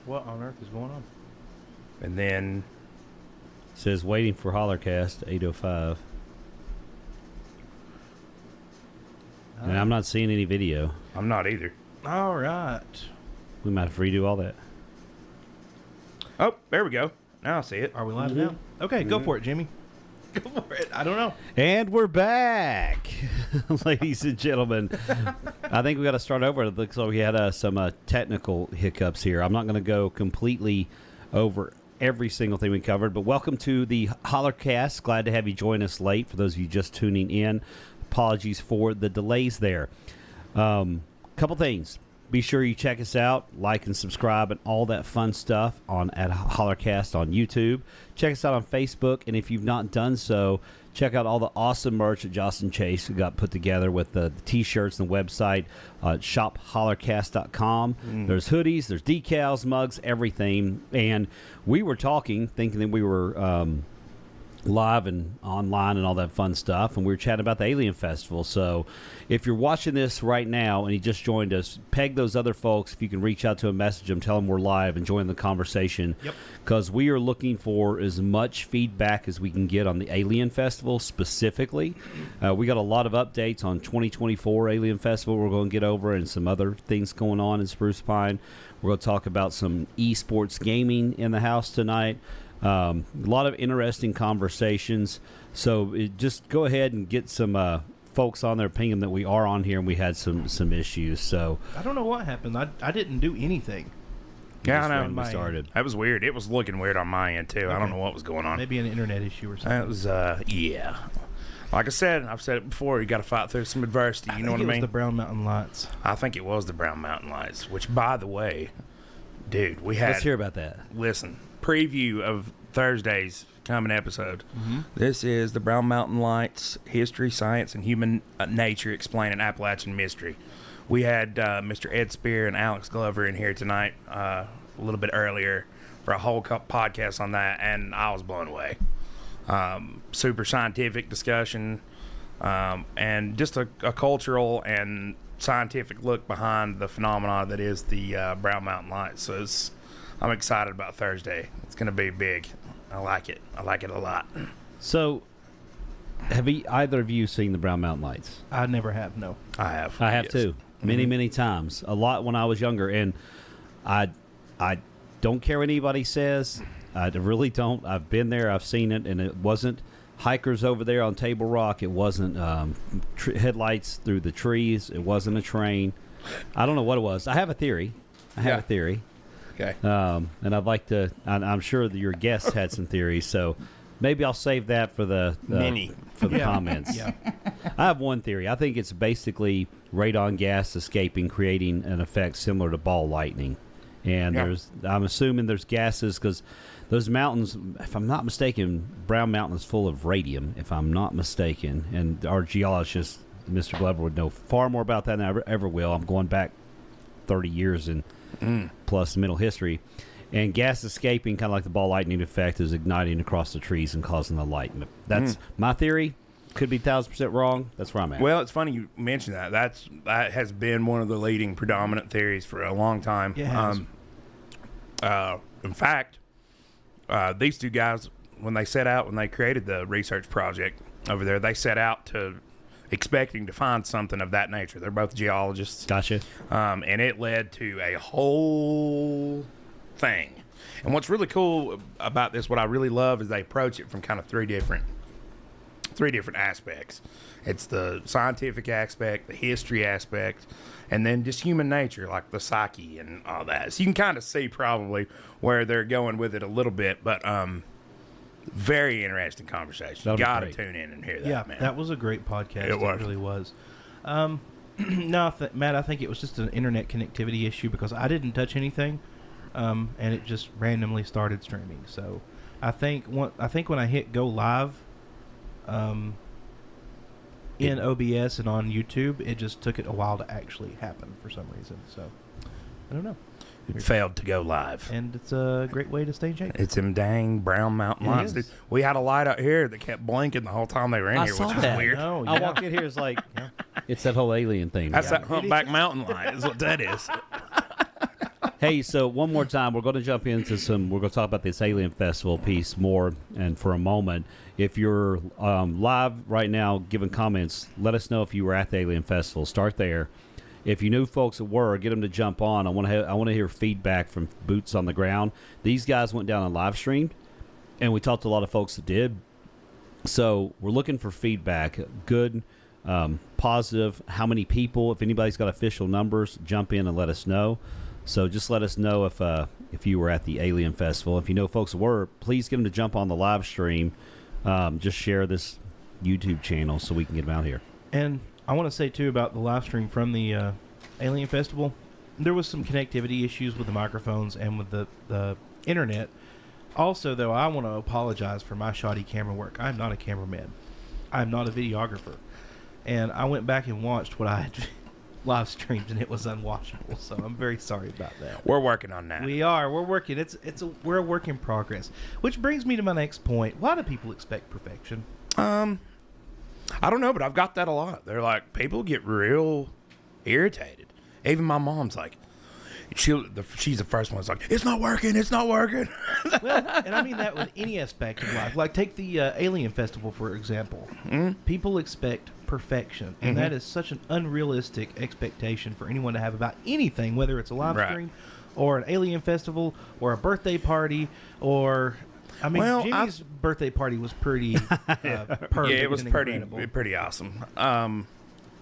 What on earth is going on? And then Says waiting for Hollercast 8:05. And I'm not seeing any video. I'm not either. All right. We might have to redo all that. Oh, there we go. Now I see it. Are we live now? Okay, go for it, Jimmy. Go for it. I don't know. And we're back, ladies and gentlemen. I think we got to start over. It looks like we had some technical hiccups here. I'm not going to go completely over every single thing we covered, but welcome to the Hollercast. Glad to have you join us late. For those of you just tuning in, apologies for the delays there. Couple things. Be sure you check us out, like and subscribe, and all that fun stuff at Hollercast on YouTube. Check us out on Facebook, and if you've not done so, check out all the awesome merch that Jocelyn Chase got put together with the T-shirts and the website, shophollercast.com. There's hoodies, there's decals, mugs, everything. And we were talking, thinking that we were live and online and all that fun stuff, and we were chatting about the Alien Festival. So if you're watching this right now and you just joined us, peg those other folks. If you can reach out to them, message them, tell them we're live and join the conversation, because we are looking for as much feedback as we can get on the Alien Festival specifically. We got a lot of updates on 2024 Alien Festival we're going to get over, and some other things going on in Spruce Pine. We're going to talk about some esports gaming in the house tonight. A lot of interesting conversations. So just go ahead and get some folks on there, ping them that we are on here, and we had some issues. So I don't know what happened. I didn't do anything. Yeah, I know. We started. That was weird. It was looking weird on my end, too. Okay. I don't know what was going on. Maybe an internet issue or something. That was, yeah. Like I said, I've said it before, you got to fight through some adversity. You know what I It was mean? the Brown Mountain Lights. I think it was the Brown Mountain Lights, which, by the way, dude, we had... Let's hear about that. Listen, preview of Thursday's coming episode. This is the Brown Mountain Lights, History, Science, and Human Nature Explaining Appalachian Mystery. We had Mr. Ed Spear and Alex Glover in here tonight a little bit earlier for a whole podcast on that, and I was blown away. Super scientific discussion, and just a cultural and scientific look behind the phenomena that is the Brown Mountain Lights. So I'm excited about Thursday. It's going to be big. I like it. I like it a lot. So have either of you seen the Brown Mountain Lights? I never have, no. I have. I have yes. too. Many times. A lot when I was younger. And I don't care what anybody says. I really don't. I've been there. I've seen it. And it wasn't hikers over there on Table Rock. It wasn't headlights through the trees. It wasn't a train. I don't know what it was. I have a theory. Okay. And I'd like to. I'm sure that your guests had some theories. So maybe I'll save that for the comments. Yeah. I have one theory. I think it's basically radon gas escaping, creating an effect similar to ball lightning. And I'm assuming there's gases because those mountains, if I'm not mistaken, Brown Mountain is full of radium, if I'm not mistaken. And our geologist, Mr. Glover, would know far more about that than I ever will. I'm going back 30 years and plus middle history. And gas escaping, kind of like the ball lightning effect, is igniting across the trees and causing the light. That's my theory. Could be 1,000% wrong. That's where I'm at. Well, it's funny you mentioned that. That has been one of the leading predominant theories for a long time. Yeah, in fact, these two guys, when they created the research project over there, they set out to expecting to find something of that nature. They're both geologists. Gotcha. And it led to a whole thing. And what's really cool about this, what I really love, is they approach it from kind of three different aspects. It's the scientific aspect, the history aspect, and then just human nature, like the psyche and all that. So you can kind of see probably where they're going with it a little bit, but very interesting conversation. Got to tune in and hear that, man. That was a great podcast. It was. It really was. No, Matt, I think it was just an internet connectivity issue because I didn't touch anything, and it just randomly started streaming. So I think when I hit go live, in OBS and on YouTube, it just took it a while to actually happen for some reason. So I don't know. It failed to go live. And it's a great way to stay in shape. It's them dang Brown Mountain Lights. is. We had a light out here that kept blinking the whole time they were in I here, saw which was that. weird. No, I walk in here, it's like, it's that whole alien thing. That's man. that humpback mountain light is what that is. Hey, so one more time, we're going to jump into we're going to talk about this Alien Festival piece more, and for a moment, if you're live right now giving comments, let us know if you were at the Alien Festival. Start there. If you knew folks that were, get them to jump on. I want to hear feedback from boots on the ground. These guys went down and live streamed, and we talked to a lot of folks that did. So we're looking for feedback, good, positive. How many people? If anybody's got official numbers, jump in and let us know. So just let us know if you were at the Alien Festival. If you know folks were, please get them to jump on the live stream. Just share this YouTube channel so we can get them out here. And I want to say, too, about the live stream from the Alien Festival. There was some connectivity issues with the microphones and with the internet. Also, though, I want to apologize for my shoddy camera work. I'm not a cameraman. I'm not a videographer. And I went back and watched what I had live streamed, and it was unwatchable. So I'm very sorry about that. We're working on that. We are. We're working. We're a work in progress. Which brings me to my next point. Why do people expect perfection? I don't know, but I've got that a lot. They're like, people get real irritated. Even my mom's like, she's the first one that's like, it's not working. Well, and I mean that with any aspect of life. Like, take the Alien Festival, for example. Mm-hmm. People expect perfection, and that is such an unrealistic expectation for anyone to have about anything, whether it's a live stream or an Alien Festival or a birthday party or... I mean, well, Jimmy's birthday party was pretty perfect. Yeah, it was and pretty incredible. awesome.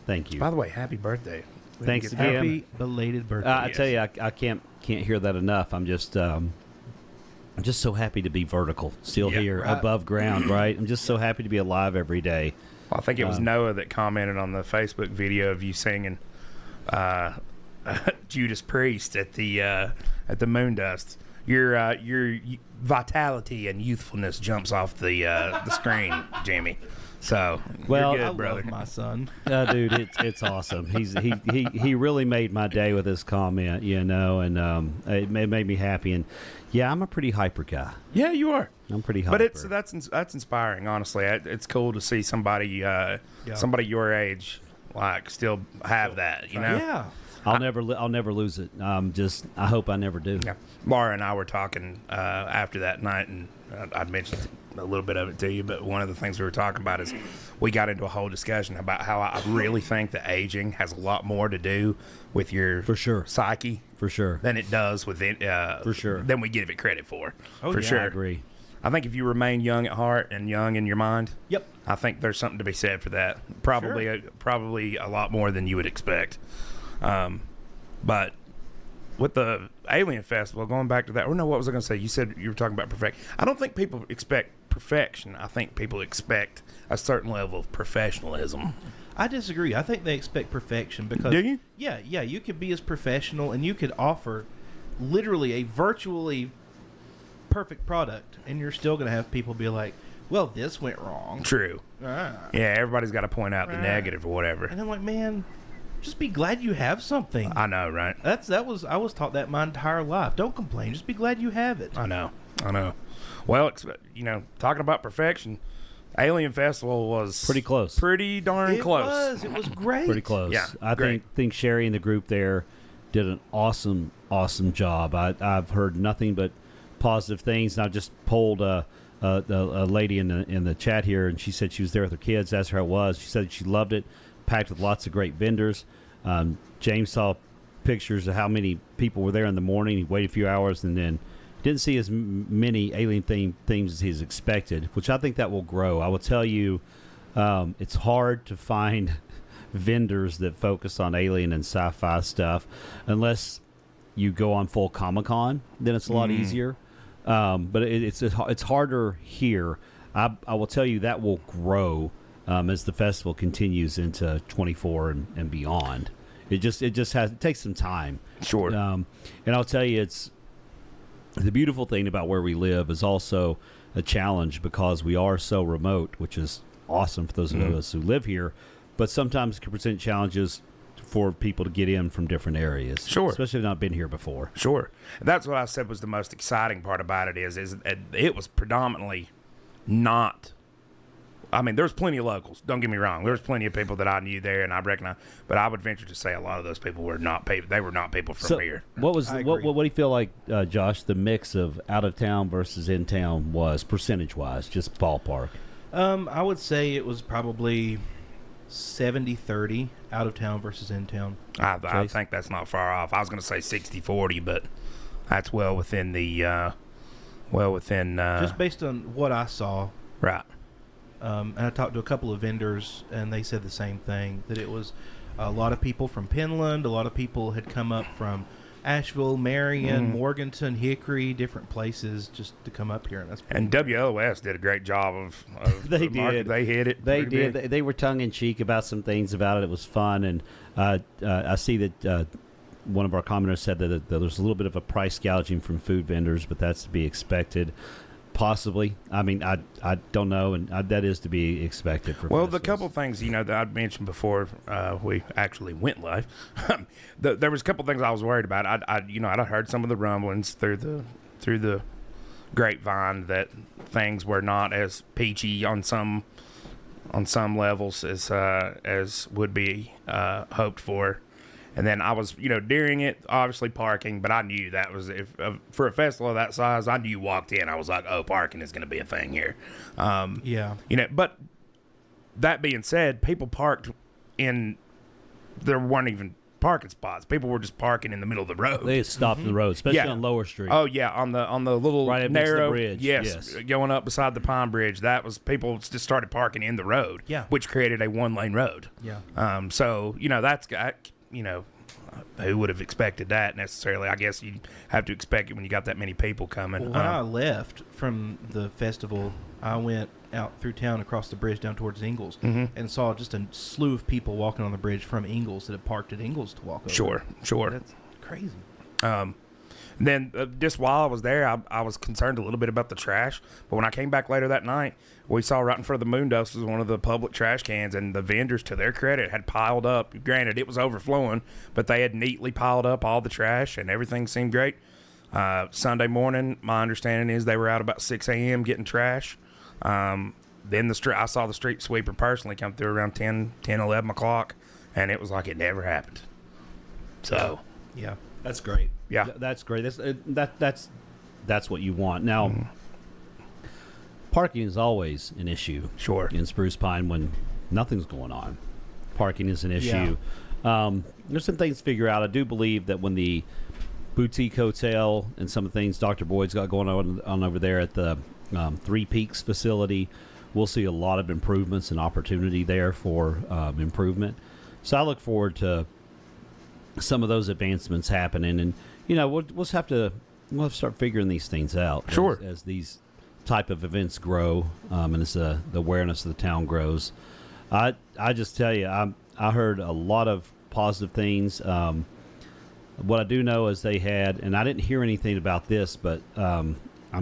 Thank you. By the way, happy birthday. We Thanks didn't get again. Happy belated birthday. I tell you, I can't hear that enough. I'm just so happy to be vertical, still here above ground, right? I'm just so happy to be alive every day. Well, I think it was Noah that commented on the Facebook video of you singing Judas Priest at the Moon Dust. Your vitality and youthfulness jumps off the screen, Jimmy. So, Well, you're I good, brother. love my son. Dude, it's awesome. He really made my day with his comment, and it made me happy. And yeah, I'm a pretty hyper guy. Yeah, you are. I'm pretty hyper. But that's inspiring, honestly. It's cool to see somebody your age like still have that, Yeah. I'll never lose it. I hope I never do. Yeah. Laura and I were talking after that night, and I'd mentioned a little bit of it to you, but one of the things we were talking about is we got into a whole discussion about how I really think that aging has a lot more to do with your psyche For sure. than it does with For sure. than we give it credit for. Oh, for yeah, sure. I agree. I think if you remain young at heart and young in your mind, Yep. I think there's something to be said for that. Probably a lot more than you would expect. But with the Alien Festival, going back to that, what was I going to say? You said you were talking about perfection. I don't think people expect perfection. I think people expect a certain level of professionalism. I disagree. I think they expect perfection because... Do you? Yeah, you could be as professional and you could offer literally a virtually perfect product, and you're still going to have people be like, well, this went wrong. True. Ah. Yeah, everybody's got to point out the Right. negative or whatever. And I'm like, man, just be glad you have something. I know, right? I was taught that my entire life. Don't complain. Just be glad you have it. I know. Well, talking about perfection, Alien Festival was Pretty close. Pretty darn close. It was great. Pretty close. Yeah, I great. think Sherry and the group there did an awesome job. I've heard nothing but positive things. And I just polled a lady in the chat here, and she said she was there with her kids. Asked her how it was. She said she loved it. Packed with lots of great vendors. James saw pictures of how many people were there in the morning. He waited a few hours and then didn't see as many alien themes as he's expected, which I think that will grow. I will tell you, it's hard to find vendors that focus on alien and sci-fi stuff unless you go on full Comic-Con. Then it's a lot easier. But it's harder here. I will tell you that will grow as the festival continues into 24 and beyond. It takes some time. Sure. And I'll tell you, it's the beautiful thing about where we live is also a challenge because we are so remote, which is awesome for those of us who live here, but sometimes can present challenges for people to get in from different areas. Sure. Especially if they've not been here before. Sure. That's what I said was the most exciting part about it is it was predominantly not I mean, there's plenty of locals. Don't get me wrong. There's plenty of people that I knew there, and I recognize. But I would venture to say a lot of those people were not people. They were not people from here. What agree. what do you feel like, Josh? The mix of out of town versus in town was percentage wise, just ballpark. I would say it was probably 70-30 out of town versus in town. I think that's not far off. I was going to say 60-40, but that's well within the Just based on what I saw. right. And I talked to a couple of vendors, and they said the same thing, that it was a lot of people from Penland, a lot of people had come up from Asheville, Marion, Morganton, Hickory, different places just to come up here. And that's And WOS did a great job of They the market. did. They hit it. They pretty did. big. They were tongue in cheek about some things about it. It was fun, and I see that one of our commenters said that there's a little bit of a price gouging from food vendors, but that's to be expected. Possibly. I mean, I don't know, and that is to be expected for. Well, the festivals. couple things that I'd mentioned before we actually went live, there was a couple things I was worried about. I'd heard some of the rumblings through the grapevine that things were not as peachy on some levels as would be hoped for. And then I was, during it, obviously parking, but I knew that was, for a festival of that size, I knew you walked in, I was like, oh, parking is going to be a thing here. yeah. But that being said, people parked there weren't even parking spots. People were just parking in the middle of the road. They stopped the road, especially Yeah. on Lower Street. Oh yeah, on the little Right up next to the narrow bridge, yes. going up beside the Pine Bridge. That was people just started parking in the road, Yeah. which created a 1-lane road. Yeah. So that's who would have expected that necessarily? I guess you have to expect it when you got that many people coming. Well, when I left from the festival, I went out through town across the bridge down towards Ingalls and saw just a slew of people walking on the bridge from Ingalls that had parked at Ingalls to walk over. Sure. That's crazy. Then just while I was there, I was concerned a little bit about the trash. But when I came back later that night, we saw right in front of the Moondust was one of the public trash cans, and the vendors, to their credit, had piled up. Granted, it was overflowing, but they had neatly piled up all the trash, and everything seemed great. Sunday morning, my understanding is they were out about 6 a.m. getting trash. Then I saw the street sweeper personally come through around 10, 11 o'clock, and it was like it never happened. So, Yeah. That's great. Yeah. That's great. That's what you want. Now, parking is always an issue. Sure. In Spruce Pine when nothing's going on, parking is an issue. There's some things to figure out. I do believe that when the boutique hotel and some of the things Dr. Boyd's got going on over there at the Three Peaks facility, we'll see a lot of improvements and opportunity there for improvement. So I look forward to some of those advancements happening, and we'll have to start figuring these things out. Sure. As these type of events grow, and as the awareness of the town grows. I just tell you, I heard a lot of positive things. What I do know is they had, and I didn't hear anything about this, but I'm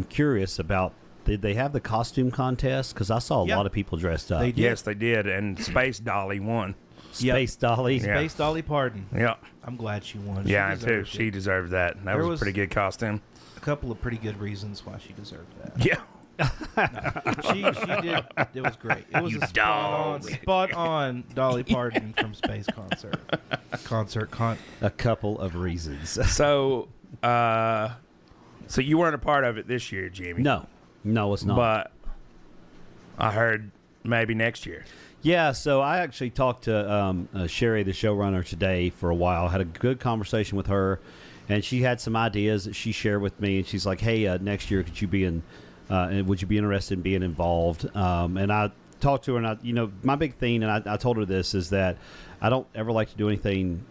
curious about. Did they have the costume contest? Because I saw a lot of people dressed up. They did. Yes, they did, and Space Dolly won. Space Dolly. Yeah. Space Dolly Parton. Yeah. I'm glad she won. Yeah, She too. deserved She it. deserved that. That There was a was- pretty good costume. A couple of pretty good reasons why she deserved that. Yeah. She did. It was great. It was You a dog. spot on Dolly Parton from Space Concert. A couple of reasons. So you weren't a part of it this year, Jimmy. No, it's not. But I heard maybe next year. Yeah, so I actually talked to Sherry, the showrunner, today for a while. Had a good conversation with her, and she had some ideas that she shared with me. And she's like, "Hey, next year, could you be in? Would you be interested in being involved?" And I talked to her, and my big thing, and I told her this is that I don't ever like to do anything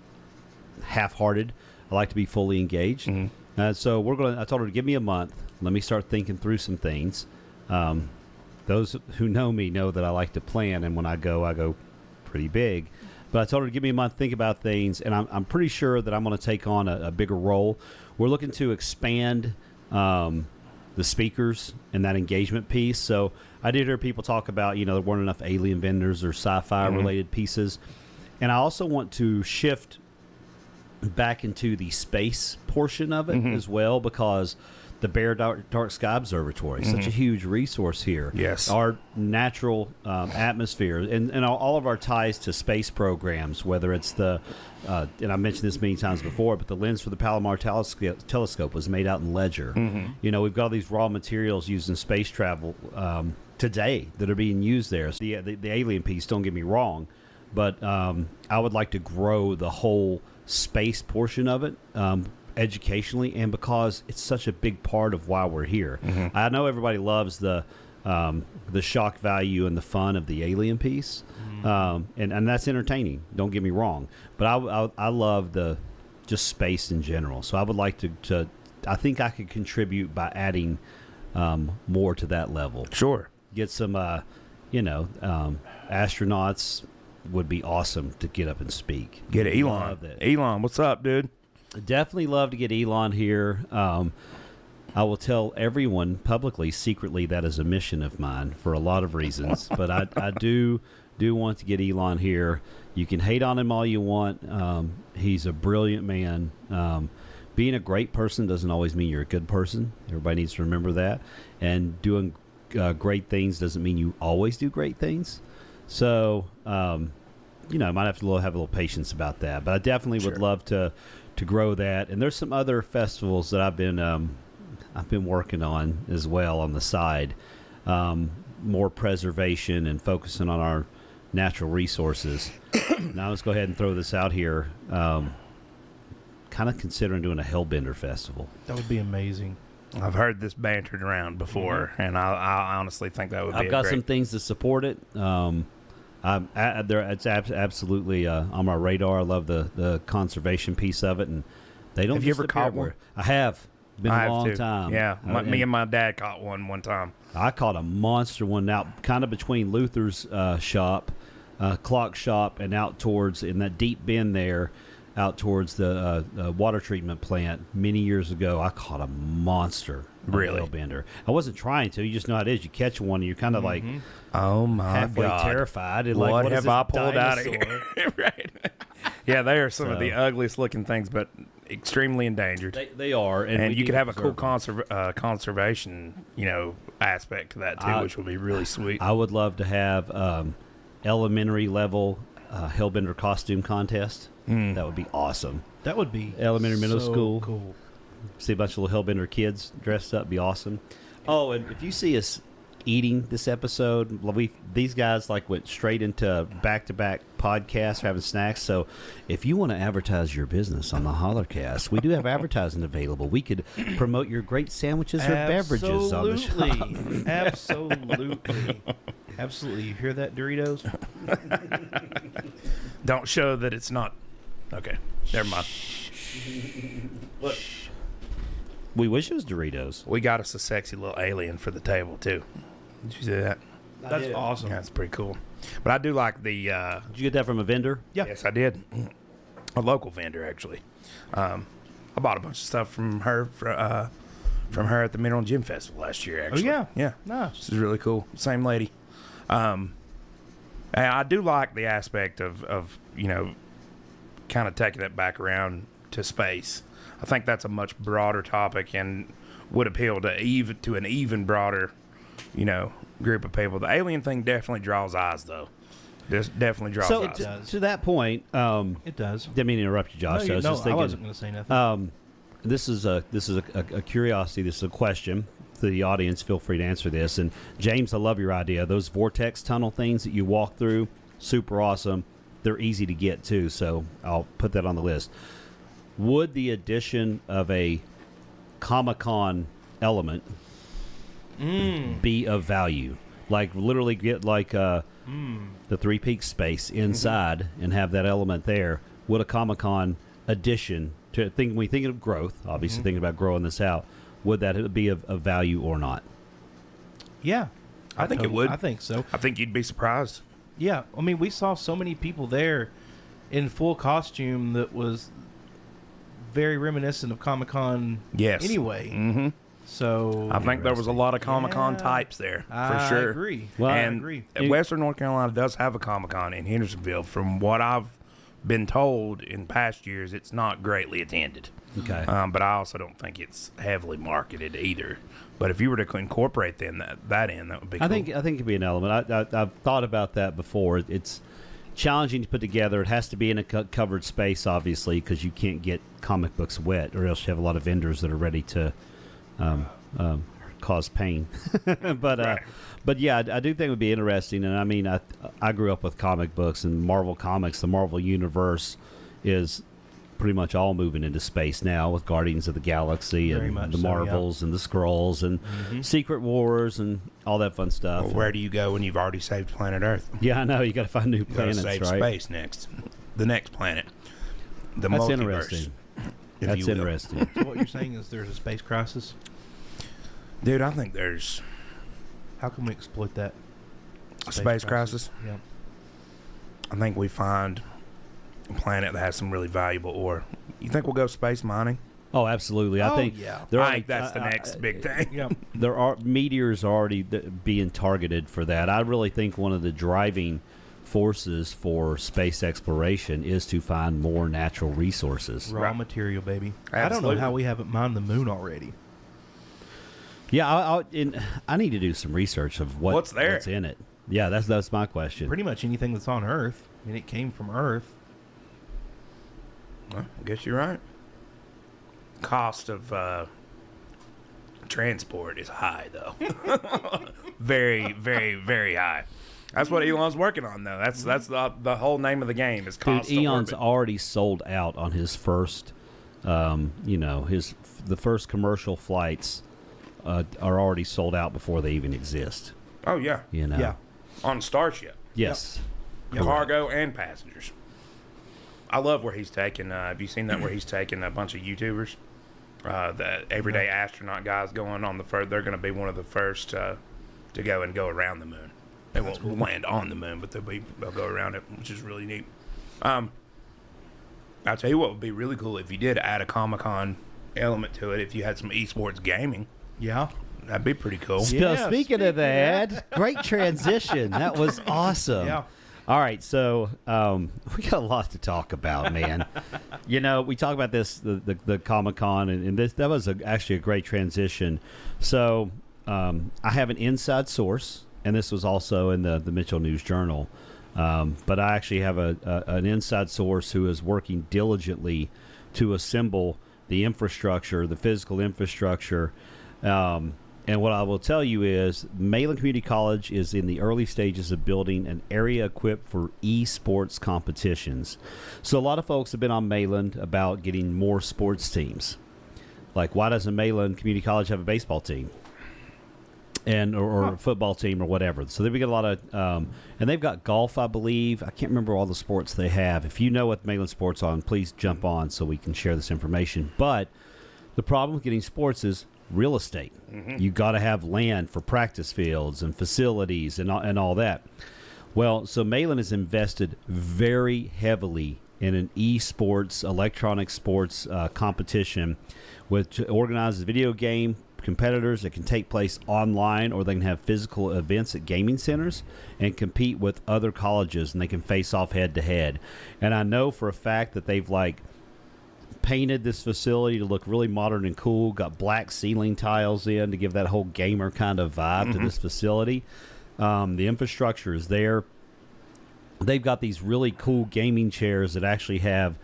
half-hearted. I like to be fully engaged. So I told her to give me a month. Let me start thinking through some things. Those who know me know that I like to plan, and when I go pretty big. But I told her to give me a month to think about things, and I'm pretty sure that I'm going to take on a bigger role. We're looking to expand the speakers and that engagement piece. So I did hear people talk about, there weren't enough alien vendors or sci-fi related pieces. And I also want to shift back into the space portion of it as well, because the Bear Dark Sky Observatory, such a huge resource here. Yes. Our natural atmosphere and all of our ties to space programs, whether it's the, and I mentioned this many times before, but the lens for the Palomar telescope was made out in Ledger. You know, we've got all these raw materials used in space travel today that are being used there. So the alien piece, don't get me wrong, but I would like to grow the whole space portion of it. Educationally, and because it's such a big part of why we're here. I know everybody loves the shock value and the fun of the alien piece, and that's entertaining. Don't get me wrong, but I love the just space in general. So I would like to I think I could contribute by adding more to that level. Sure, get some astronauts would be awesome to get up and speak. Get Elon. Elon, what's up, dude? Definitely love to get Elon here. I will tell everyone publicly, secretly, that is a mission of mine for a lot of reasons. But I do want to get Elon here. You can hate on him all you want. He's a brilliant man. Being a great person doesn't always mean you're a good person. Everybody needs to remember that. And doing great things doesn't mean you always do great things. So, I might have to have a little patience about that. But I definitely would love to grow that. And there's some other festivals that I've been working on as well on the side, more preservation and focusing on our natural resources. Now let's go ahead and throw this out here. Kind of considering doing a Hellbender festival. That would be amazing. I've heard this bantered around before, and I honestly think that would be. I've got some things to support it. It's absolutely on my radar. I love the conservation piece of it, and they don't. Have you ever caught one? I have. Been a long too. time. Yeah, me and my dad caught one time. I caught a monster one out, kind of between Luther's shop, clock shop, and out towards in that deep bend there, out towards the water treatment plant many years ago. I caught a monster. Really? Hellbender. I wasn't trying to. You just know how it is. You catch one, and you're kind of like, oh my halfway God, terrified. And what like, have I pulled out of here? Right. Yeah, they are some of the ugliest looking things, but extremely endangered. They are, and you could have a cool conservation, aspect to that too, which would be really sweet. I would love to have elementary level Hellbender costume contest. That would be awesome. That would be elementary, middle school. Cool. See a bunch of little Hellbender kids dressed up. Be awesome. Oh, and if you see us eating this episode, these guys went straight into back-to-back podcasts, having snacks. So if you want to advertise your business on the Hollercast, we do have advertising available. We could promote your great sandwiches or beverages on the show. Absolutely. You hear that, Doritos? Don't show that it's not. Okay, never mind. Look, we wish it was Doritos. We got us a sexy little alien for the table too. Did you see that? That's awesome. Yeah, that's pretty cool. But I do like the. Did you get that from a vendor? Yeah. Yes, I did. A local vendor, actually. I bought a bunch of stuff from her at the Mineral Gym Festival last year. Actually. Oh yeah. Yeah. Nice. This is really cool. Same lady. And I do like the aspect of kind of taking it back around to space. I think that's a much broader topic and would appeal to an even broader, group of people. The alien thing definitely draws eyes, though. This definitely draws eyes. To that point, it does. Didn't mean to interrupt you, Josh. No, I was just thinking, I wasn't going to say nothing. This is a curiosity. This is a question to the audience. Feel free to answer this. And James, I love your idea. Those vortex tunnel things that you walk through, super awesome. They're easy to get too, so I'll put that on the list. Would the addition of a Comic-Con element be of value? Like literally get the Three Peaks space inside and have that element there. Would a Comic-Con addition to when we think of growth, obviously thinking about growing this out, would that be of value or not? Yeah. I think it would. I think so. I think you'd be surprised. Yeah. I mean, we saw so many people there in full costume that was very reminiscent of Comic-Con anyway. Mm-hmm. So I think there was a lot of Comic-Con types there, for sure. I agree. Well, and I agree. Western North Carolina does have a Comic-Con in Hendersonville. From what I've been told in past years it's not greatly attended. Okay. But I also don't think it's heavily marketed either. But if you were to incorporate then that would be cool. I think it could be an element. I've thought about that before. It's challenging to put together. It has to be in a covered space, obviously, because you can't get comic books wet, or else you have a lot of vendors that are ready to cause pain. But but yeah, I do think it would be interesting. And I mean, I grew up with comic books and Marvel Comics. The Marvel Universe is pretty much all moving into space now with Guardians of the Galaxy Very and much the so, Marvels and the Skrulls and Secret Wars and all that fun stuff. Well, where do you go when you've already saved planet Earth? Yeah, I know. You got to find new You got to planets, save right? space next. The next planet. The That's multiverse. interesting. if That's you will. interesting. So what you're saying is there's a space crisis? Dude, I think there's How can we exploit that? a space crisis. Yeah. I think we find a planet that has some really valuable ore. You think we'll go space mining? Oh, absolutely. I Oh, think yeah. I think that's the next big thing. Yeah. there are meteors already being targeted for that. I really think one of the driving forces for space exploration is to find more natural resources. Raw Right. material, baby. I don't Absolutely. know how we haven't mined the moon already. Yeah, I need to do some research of What's there? what's in it. Yeah, that's my question. Pretty much anything that's on Earth. I mean, it came from Earth. Well, I guess you're right. Cost of transport is high, though. Very, very, very high. That's what Elon's working on, though. That's the whole name of the game is Dude, cost. Eon's to orbit. already sold out on his first, the first commercial flights are already sold out before they even exist. Oh yeah, You know. Yeah. on Starship, Yes. Yep. cargo and passengers. I love where he's taking. Have you seen that where he's taking a bunch of YouTubers? The everyday astronaut guys going on the first. They're going to be one of the first to go around the moon. They won't land on the moon, but they'll go around it, which is really neat. I'll tell you what would be really cool if you did add a Comic-Con element to it. If you had some esports gaming, Yeah. that'd be pretty cool. Yeah, Speaking of that, great transition. That was awesome. Yeah. All right, so we got a lot to talk about, man. We talk about this, the Comic-Con, and that was actually a great transition. So I have an inside source, and this was also in the Mitchell News Journal. But I actually have an inside source who is working diligently to assemble the infrastructure, the physical infrastructure. And what I will tell you is Mayland Community College is in the early stages of building an area equipped for esports competitions. So a lot of folks have been on Mayland about getting more sports teams. Like, why doesn't Mayland Community College have a baseball team? Or a football team or whatever. So they've got a lot of, and they've got golf, I believe. I can't remember all the sports they have. If you know what Mayland Sports on, please jump on so we can share this information. But the problem with getting sports is real estate. You got to have land for practice fields and facilities and all that. Well, so Mayland has invested very heavily in an esports, electronic sports competition, which organizes video game competitors that can take place online, or they can have physical events at gaming centers and compete with other colleges, and they can face off head to head. And I know for a fact that they've painted this facility to look really modern and cool, got black ceiling tiles in to give that whole gamer kind of vibe to this facility. The infrastructure is there. They've got these really cool gaming chairs that actually have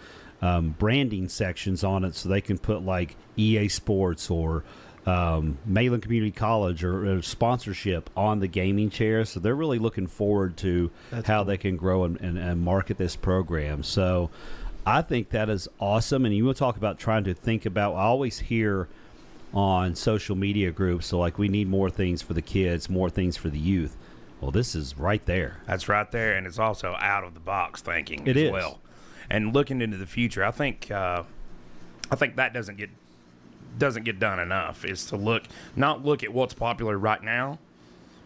branding sections on it, so they can put like EA Sports or Mayland Community College or sponsorship on the gaming chairs. So they're really looking forward to how they can grow and market this program. So I think that is awesome. And you will talk about trying to think about, I always hear on social media groups, so like, we need more things for the kids, more things for the youth. Well, this is right there. That's right there, and it's also out of the box thinking It as is. well. And looking into the future, I think that doesn't get done enough. Is to not look at what's popular right now,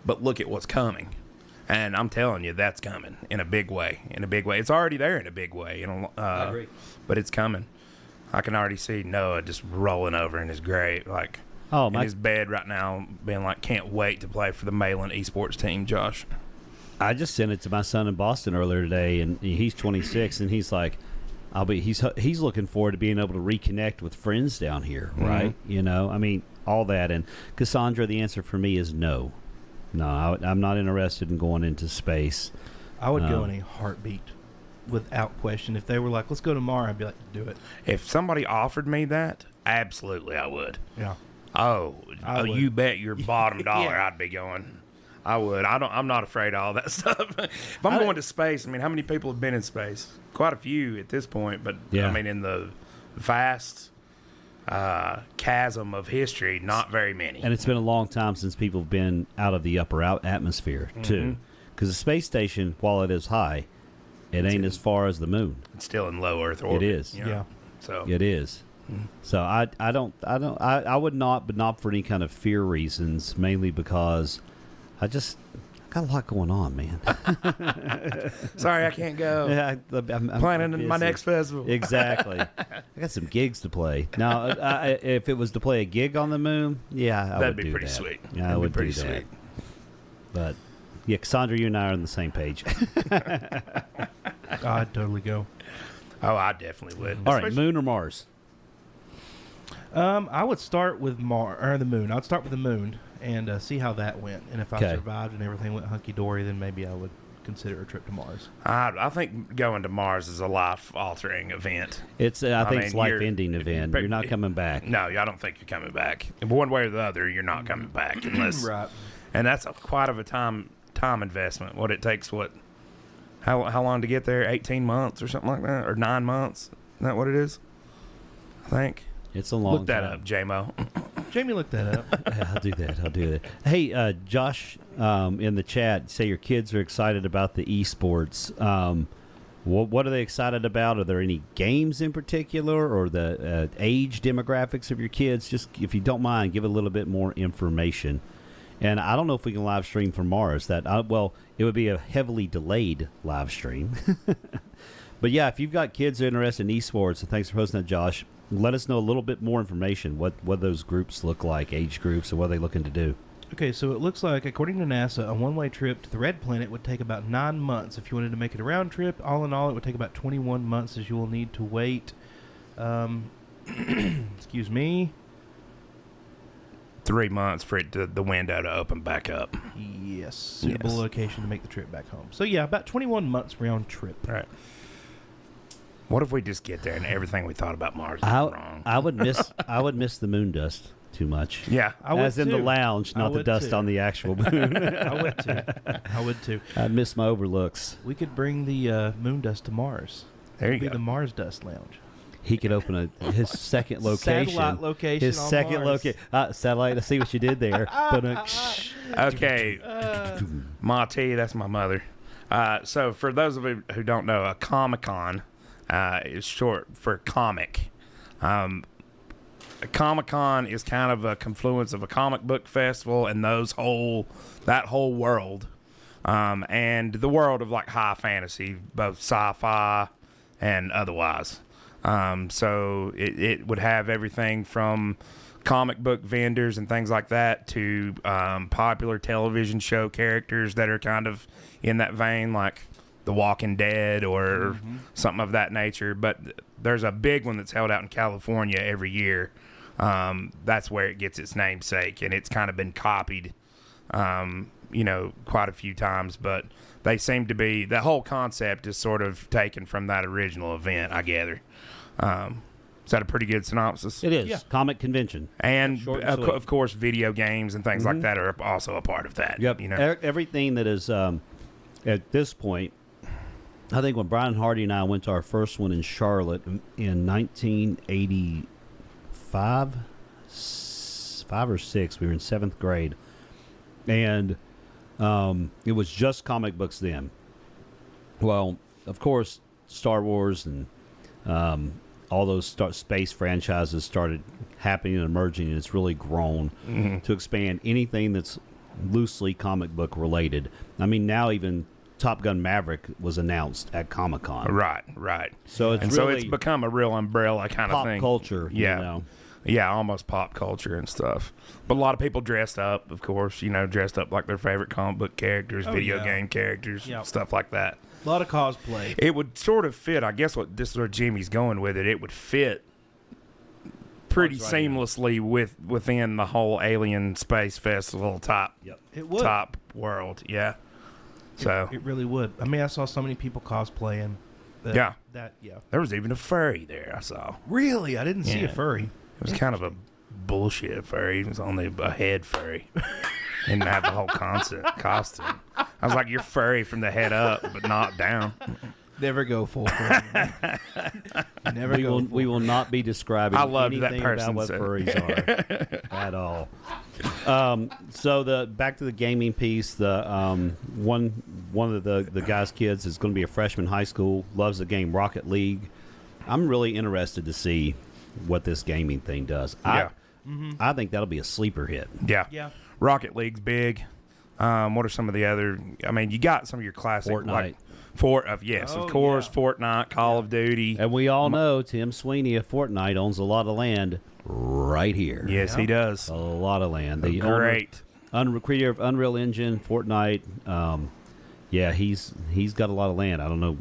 but look at what's coming. And I'm telling you, that's coming in a big way. It's already there in a big way. I agree. But it's coming. I can already see Noah just rolling over in his grave, in his bed right now, being like, can't wait to play for the Mayland esports team, Josh. I just sent it to my son in Boston earlier today, and he's 26, and he's like, he's looking forward to being able to reconnect with friends down here, right? You know, I mean, all that. And Cassandra, the answer for me is no. I'm not interested in going into space. I would go in a heartbeat, without question. If they were like, let's go tomorrow, I'd be like, do it. If somebody offered me that, absolutely I would. Yeah. Oh, would. you bet your bottom dollar Yeah. I'd be going. I would. I'm not afraid of all that stuff. If I'm going to space, I mean, how many people have been in space? Quite a few at this point, but Yeah. I mean, in the vast chasm of history, not very many. And it's been a long time since people have been out of the upper atmosphere, too. Because the space station, while it is high, it ain't as far as the moon. It's still in low Earth orbit. It is. you know? Yeah. So It is. So I would not, but not for any kind of fear reasons, mainly because I got a lot going on, man. sorry, I can't go. Yeah, I'm Planning my busy. next festival. Exactly. I got some gigs to play. Now, if it was to play a gig on the moon, yeah, I That'd would be do pretty that. sweet. Yeah, That'd I be would pretty do that. sweet. But yeah, Cassandra, you and I are on the same page. I'd totally go. Oh, I definitely would. All right, moon or Mars? I would start with the moon. I'd start with the moon and see how that went. And if I Okay. survived and everything went hunky-dory, then maybe I would consider a trip to Mars. I think going to Mars is a life-altering event. It's I think it's mean, life-ending event. but- You're not coming back. No, I don't think you're coming back. One way or the other, you're not coming back unless. Right. And that's quite of a time investment. What it takes, how long to get there? 18 months or something like that, or 9 months? Isn't that what it is? I think. It's a long Look that time. up, J-Mo. Jamie looked that up. Yeah, I'll do that. Hey, Josh, in the chat, say your kids are excited about the esports. What are they excited about? Are there any games in particular, or the age demographics of your kids? Just, if you don't mind, give a little bit more information. And I don't know if we can live stream from Mars. Well, it would be a heavily delayed live stream. But yeah, if you've got kids that are interested in esports, and thanks for posting that, Josh, let us know a little bit more information. What those groups look like, age groups, and what are they looking to do? Okay, so it looks like, according to NASA, a one-way trip to the Red Planet would take about 9 months. If you wanted to make it a round trip, all in all, it would take about 21 months, as you will need to wait. Excuse me. 3 months for the window to open back up. Yes, suitable Yes. location to make the trip back home. So yeah, about 21 months round trip. Right. What if we just get there and everything we thought about Mars is wrong? I would miss the moon dust too much. Yeah. I would As in the too. lounge, I not the would dust too. on the actual moon. I would too. I would too. I'd miss my overlooks. We could bring the moon dust to Mars. There you It'd be go. the Mars Dust Lounge. He could open his second location. Satellite location. His on second Mars. location. Satellite. I see what you did there. Okay. Marty, that's my mother. So for those of you who don't know, a Comic-Con is short for comic. A Comic-Con is kind of a confluence of a comic book festival and that whole world, and the world of like high fantasy, both sci-fi and otherwise. So it would have everything from comic book vendors and things like that to popular television show characters that are kind of in that vein, like The Walking Dead or something of that nature. But there's a big one that's held out in California every year. That's where it gets its namesake, and it's kind of been copied, quite a few times. But they seem to be, the whole concept is sort of taken from that original event, I gather. Is that a pretty good synopsis? It is. Yeah. Comic convention. And Short and sweet. of course, video games and things like that are also a part of that. Yep. Everything that is at this point. I think when Brian Hardy and I went to our first one in Charlotte in 1985, 5 or 6, we were in 7th grade, and it was just comic books then. Well, of course, Star Wars and all those space franchises started happening and emerging, and it's really grown to expand anything that's loosely comic book related. I mean, now even Top Gun Maverick was announced at Comic-Con. Right. So it's And really so it's become a real umbrella kind of pop thing. culture. Yeah. You know. Yeah, almost pop culture and stuff. But a lot of people dressed up, of course, dressed up like their favorite comic book characters, video game characters, stuff like that. A lot of cosplay. It would sort of fit, I guess what this is where Jimmy's going with it. It would fit pretty seamlessly within the whole Alien Space Festival top world. Yeah. So it really would. I mean, I saw so many people cosplaying. There was even a furry there, I saw. Really? I didn't see a furry. It was kind of a bullshit furry. It was only a head furry. Didn't have the whole costume. I was like, you're furry from the head up, but not down. Never go full furry. We will not be describing anything about what furries are at all. So back to the gaming piece. The one of the guy's kids is going to be a freshman in high school. Loves the game Rocket League. I'm really interested to see what this gaming thing does. I think that'll be a sleeper hit. Yeah. Rocket League's big. What are some of the other? I mean, you got some of your classic Fortnite. Of course, Fortnite, Call of Duty. And we all know Tim Sweeney of Fortnite owns a lot of land right here. Yes, he does. A lot of land. The Great. Creator of Unreal Engine, Fortnite. He's got a lot of land. I don't know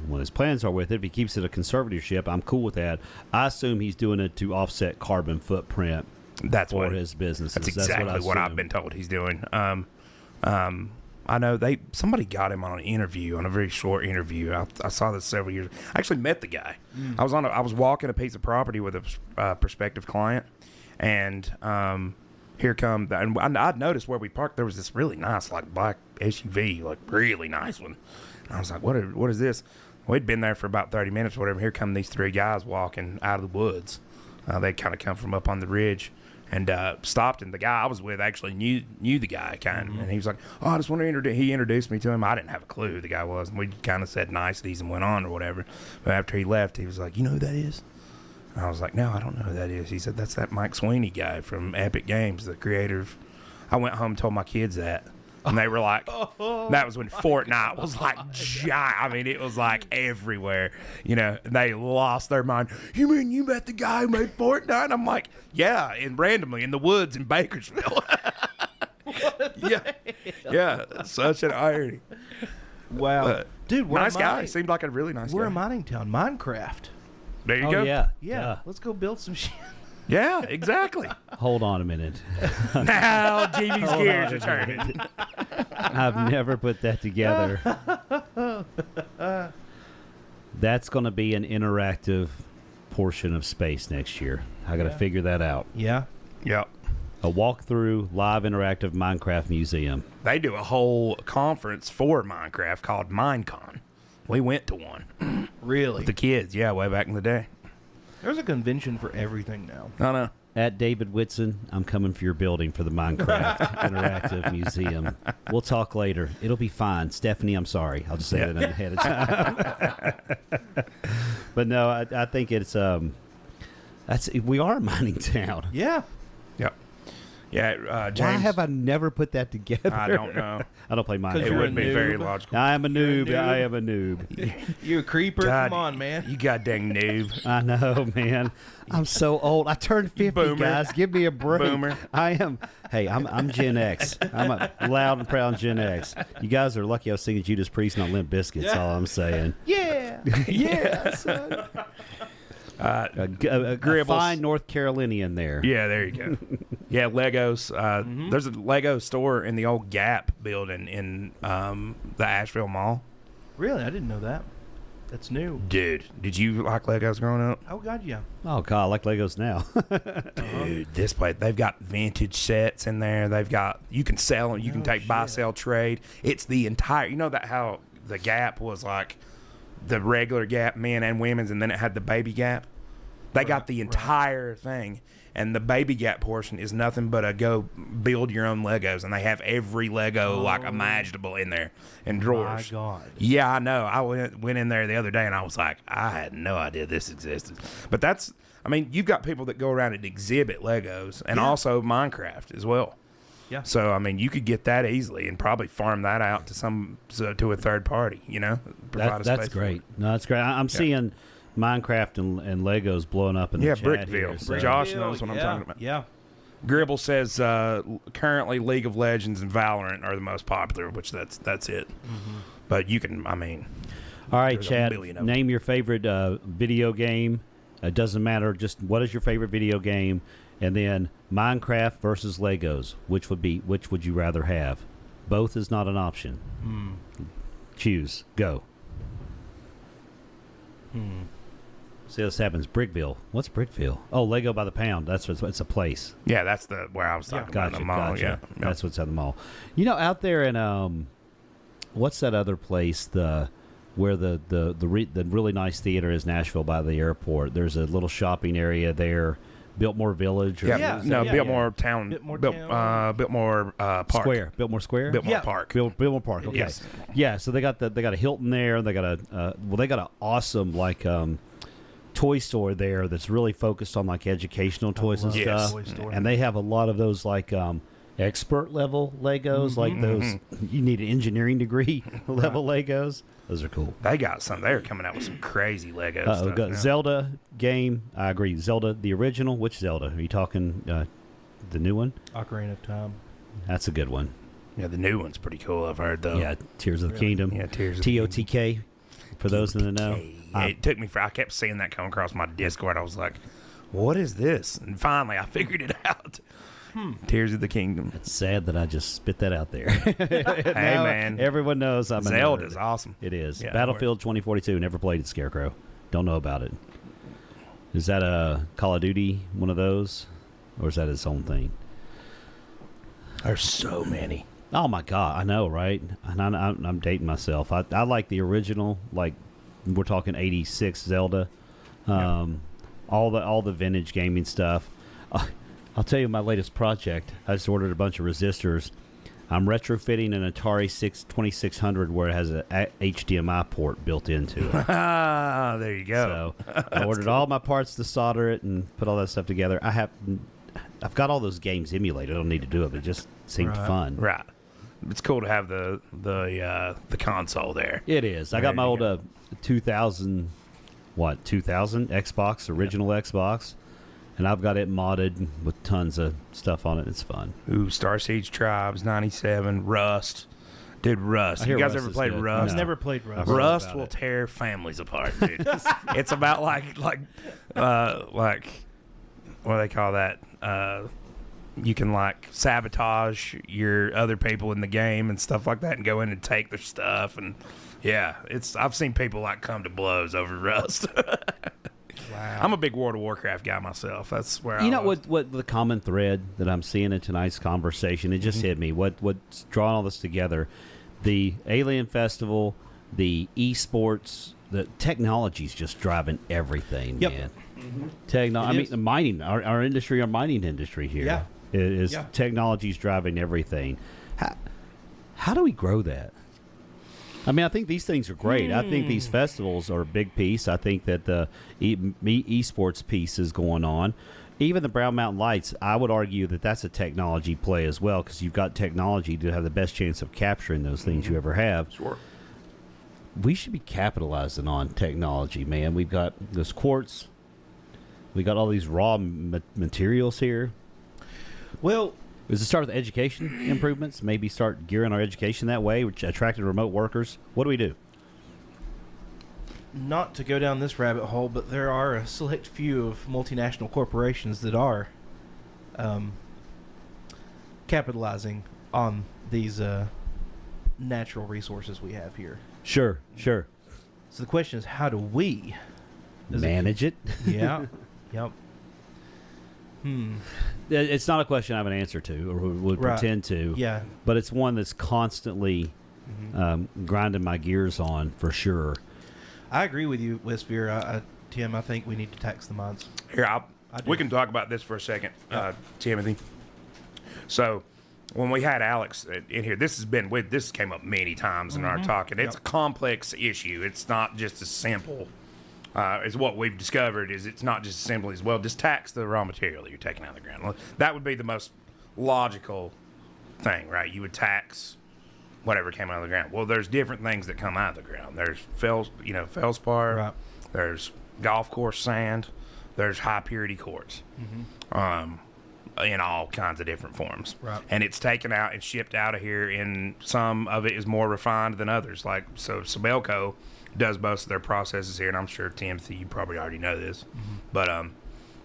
what his plans are with it. If he keeps it a conservatorship, I'm cool with that. I assume he's doing it to offset carbon footprint for his businesses. That's exactly what I've been told he's doing. I know somebody got him on a very short interview. I saw this several years. I actually met the guy. I was walking a piece of property with a prospective client, and here come and I'd noticed where we parked. There was this really nice black SUV, really nice one. And I was like, what is this? We'd been there for about 30 minutes or whatever. Here come these three guys walking out of the woods. They kind of come from up on the ridge. And stopped, and the guy I was with actually knew the guy, kind of. And he was like, oh, I just want to he introduced me to him. I didn't have a clue who the guy was. And we kind of said niceties and went on or whatever. But after he left, he was like, you know who that is? And I was like, no, I don't know who that is. He said, that's that Mike Sweeney guy from Epic Games, the creator of... I went home and told my kids that. And they were like, that was when Fortnite was giant. I mean, it was everywhere. They lost their mind. You mean you met the guy who made Fortnite? I'm like, yeah, and randomly in the woods in Bakersfield. Yeah, such an irony. Wow. Dude, nice guy. Seemed like a really nice guy. We're in mining town. Minecraft. There you go. Yeah. Let's go build some shit. Yeah, exactly. Hold on a minute. Now Jamie's gears are turning. I've never put that together. That's going to be an interactive portion of space next year. I got to figure that out. Yeah. Yep. A walkthrough live interactive Minecraft museum. They do a whole conference for Minecraft called Minecon. We went to one. Really? With the kids, way back in the day. There's a convention for everything now. I know. At David Whitson, I'm coming for your building for the Minecraft Interactive Museum. We'll talk later. It'll be fine. Stephanie, I'm sorry. I'll just say that ahead of time. But no, I think it's we are a mining town. Yeah. Yep. Yeah, James. Why have I never put that together? I don't know. I don't play Minecraft. It would be very logical. I am a noob. I am a noob. You a creeper? God, come on, man. You goddamn noob. I know, man. I'm so old. I turned 50, Boomer. guys. Give me a break. Boomer. I am. Hey, I'm Gen X. I'm a loud and proud Gen X. You guys are lucky I was singing Judas Priest, not Limp Bizkit. That's all I'm saying. Yeah. Yeah. Son. A fine North Carolinian there. Yeah, there you go. Yeah, Legos. There's a Lego store in the old Gap building in the Asheville Mall. Really? I didn't know that. That's new. Dude, did you like Legos growing up? Oh, God, yeah. Oh, God, I like Legos now. Dude, this place, they've got vintage sets in there. They've got, you can sell them. You can take buy, sell, trade. It's the entire, how the Gap was like the regular Gap, men and women's, and then it had the Baby Gap. They got the entire thing, and the Baby Gap portion is nothing but a go build your own Legos, and they have every Lego imaginable in there in drawers. My God. Yeah, I know. I went in there the other day, and I was like, I had no idea this existed. But that's, you've got people that go around and exhibit Legos, and also Minecraft as well. Yeah. So you could get that easily and probably farm that out to a third party. Provide a That's space great. For it. No, that's great. I'm seeing Minecraft and Legos blowing up in the chat Brickville. here, so- Josh knows what I'm yeah, talking about. Yeah. Gribble says currently League of Legends and Valorant are the most popular, which that's it. Mm-hmm. But you can, I mean, All right, there's a Chad, million of them. name your favorite video game. It doesn't matter. Just what is your favorite video game? And then Minecraft versus Legos. Which would you rather have? Both is not an option. Choose. Go. See how this happens. Brickville. What's Brickville? Oh, Lego by the pound. That's what it's a place. yeah, that's the where I was talking about Gotcha. the mall. Gotcha. Yeah, That's what's at the mall. You know, out there in what's that other place? Where the really nice theater is, Nashville by the airport. There's a little shopping area there, Biltmore Village. Or yeah, Yeah, yeah, Biltmore Town, Biltmore Biltmore Park, Square, Biltmore Square. Biltmore Yeah. Park. Biltmore Park. Okay. Yes. Yeah. So they got a Hilton there. They got they got an awesome toy store there that's really focused on like educational toys and love Yes. stuff. toy store. And they have a lot of those like expert level Legos, like those you need an engineering degree level Legos. Those are cool. They got some. They're coming out with some crazy Lego stuff. Got now. Zelda game. I agree. Zelda, the original. Which Zelda? Are you talking the new one? Ocarina of Time. That's a good one. Yeah, the new one's pretty cool. I've heard though. Yeah, Tears of the Kingdom. Yeah, Tears of the TOTK. For those in the know. Yeah, it took me. I kept seeing that come across my Discord. I was like, "What is this?" And finally, I figured it out. Tears of the Kingdom. It's sad that I just spit that out there. Hey Now man, everyone knows I'm a Zelda's nerd. awesome. It is. Yeah, Battlefield 2042. Never played it, Scarecrow. Don't know about it. Is that a Call of Duty, one of those? Or is that its own thing? There's so many. Oh, my God. I know, right? And I'm dating myself. I like the original, like, we're talking 86 Zelda. All the vintage gaming stuff. I'll tell you my latest project. I just ordered a bunch of resistors. I'm retrofitting an Atari 2600 where it has a HDMI port built into it. Ah, there you go. So I ordered all my parts to solder it and put all that stuff together. I've got all those games emulated. I don't need to do it, but it just seemed Right. fun. Right. It's cool to have the console there. It is. I There got my you old go. 2000 Xbox, original Xbox, and I've got it modded with tons of stuff on it. It's fun. Ooh, Star Siege Tribes, 97, Rust. Dude, Rust. I You hear guys Rust ever is played good. Rust? I've never played Rust. I've heard Rust about will it. tear families apart, dude. It's about like what do they call that? You can like sabotage your other people in the game and stuff like that, and go in and take their stuff. And yeah, I've seen people like come to blows over Rust. Wow. I'm a big World of Warcraft guy myself. That's where You I know was. what the common thread that I'm seeing in tonight's conversation? It just hit me. What's drawing all this together? The Alien Festival, the esports, the technology's just driving everything, Yep. man. It I mean, is. the mining, our industry, our mining industry here, Yeah. is Yeah. technology's driving everything. How do we grow that? I mean, I think these things are great. I think these festivals are a big piece. I think that the esports piece is going on. Even the Brown Mountain Lights, I would argue that that's a technology play as well, because you've got technology to have the best chance of capturing those things you ever have. Sure. We should be capitalizing on technology, man. We've got this quartz. We got all these raw materials here. Well, Is it start with education improvements? Maybe start gearing our education that way, which attracted remote workers. What do we do? not to go down this rabbit hole, but there are a select few of multinational corporations that are capitalizing on these natural resources we have here. Sure. So the question is, how do we Manage it. Yeah. Yep. It's not a question I have an answer to or would Right. pretend to. Yeah. But it's one that's constantly grinding my gears on for sure. I agree with you, Westveer. Tim, I think we need to tax the mines. Here, I we do. can talk about this for a second, Timothy. So, when we had Alex in here, this came up many times in our talking. It's a complex issue. It's not just as simple as what we've discovered. It's not just as simple as, well, just tax the raw material that you're taking out of the ground. Well, that would be the most logical thing, right? You would tax whatever came out of the ground. Well, there's different things that come out of the ground. There's feldspar. Right. There's golf course sand. There's high purity quartz. In all kinds of different forms. Right. And it's taken out and shipped out of here, and some of it is more refined than others. Like, so Sibelco does most of their processes here, and I'm sure, Timothy, you probably already know this. But,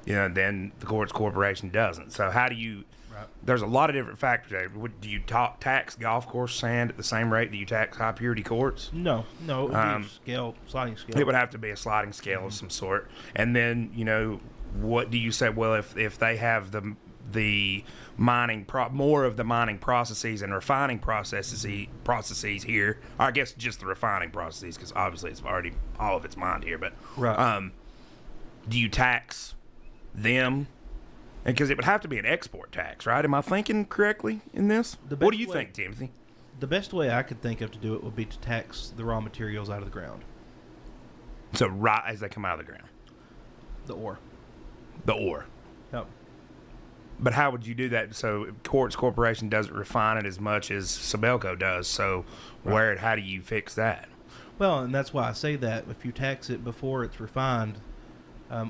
then the Quartz Corporation doesn't. So how do you... Right. There's a lot of different factors there. Do you tax golf course sand at the same rate that you tax high purity quartz? No, it would be sliding scale. It would have to be a sliding scale of some sort. And then, what do you say? Well, if they have the mining more of the mining processes and refining processes here, or I guess just the refining processes, because obviously it's already all of it's mined here. But right. Do you tax them? And because it would have to be an export tax, right? Am I thinking correctly in this? What do you think, Timothy? The best way I could think of to do it would be to tax the raw materials out of the ground. So right as they come out of the ground, The ore. Yep. Yep. But how would you do that? So Quartz Corporation doesn't refine it as much as Sibelco does. So how do you fix that? Well, and that's why I say that if you tax it before it's refined,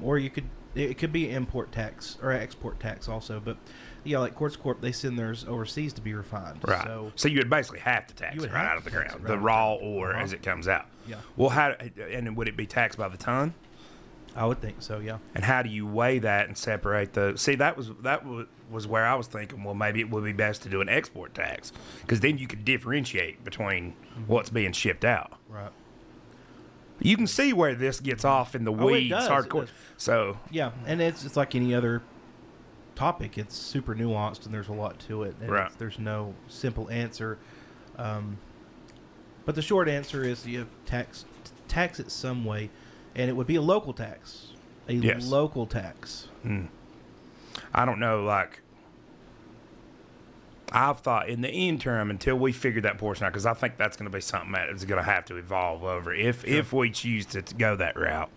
or it could be import tax or export tax also. But yeah, like Quartz Corp, they send theirs overseas to be refined. Right. So you would basically have to tax it right out of the ground, the raw ore as it comes out. Yeah. Well, and would it be taxed by the ton? I would think so, yeah. And how do you weigh that and separate the? See, that was where I was thinking. Well, maybe it would be best to do an export tax, because then you could differentiate between what's being shipped out. Right. You can see where this gets off in the weeds, hardcore. So yeah, and it's like any other topic. It's super nuanced, and there's a lot to it. And there's no simple answer. But the short answer is you tax it some way. And it would be a local tax. Local tax. I don't know, I've thought in the interim, until we figure that portion out, because I think that's going to be something that is going to have to evolve over. If we choose to go that route,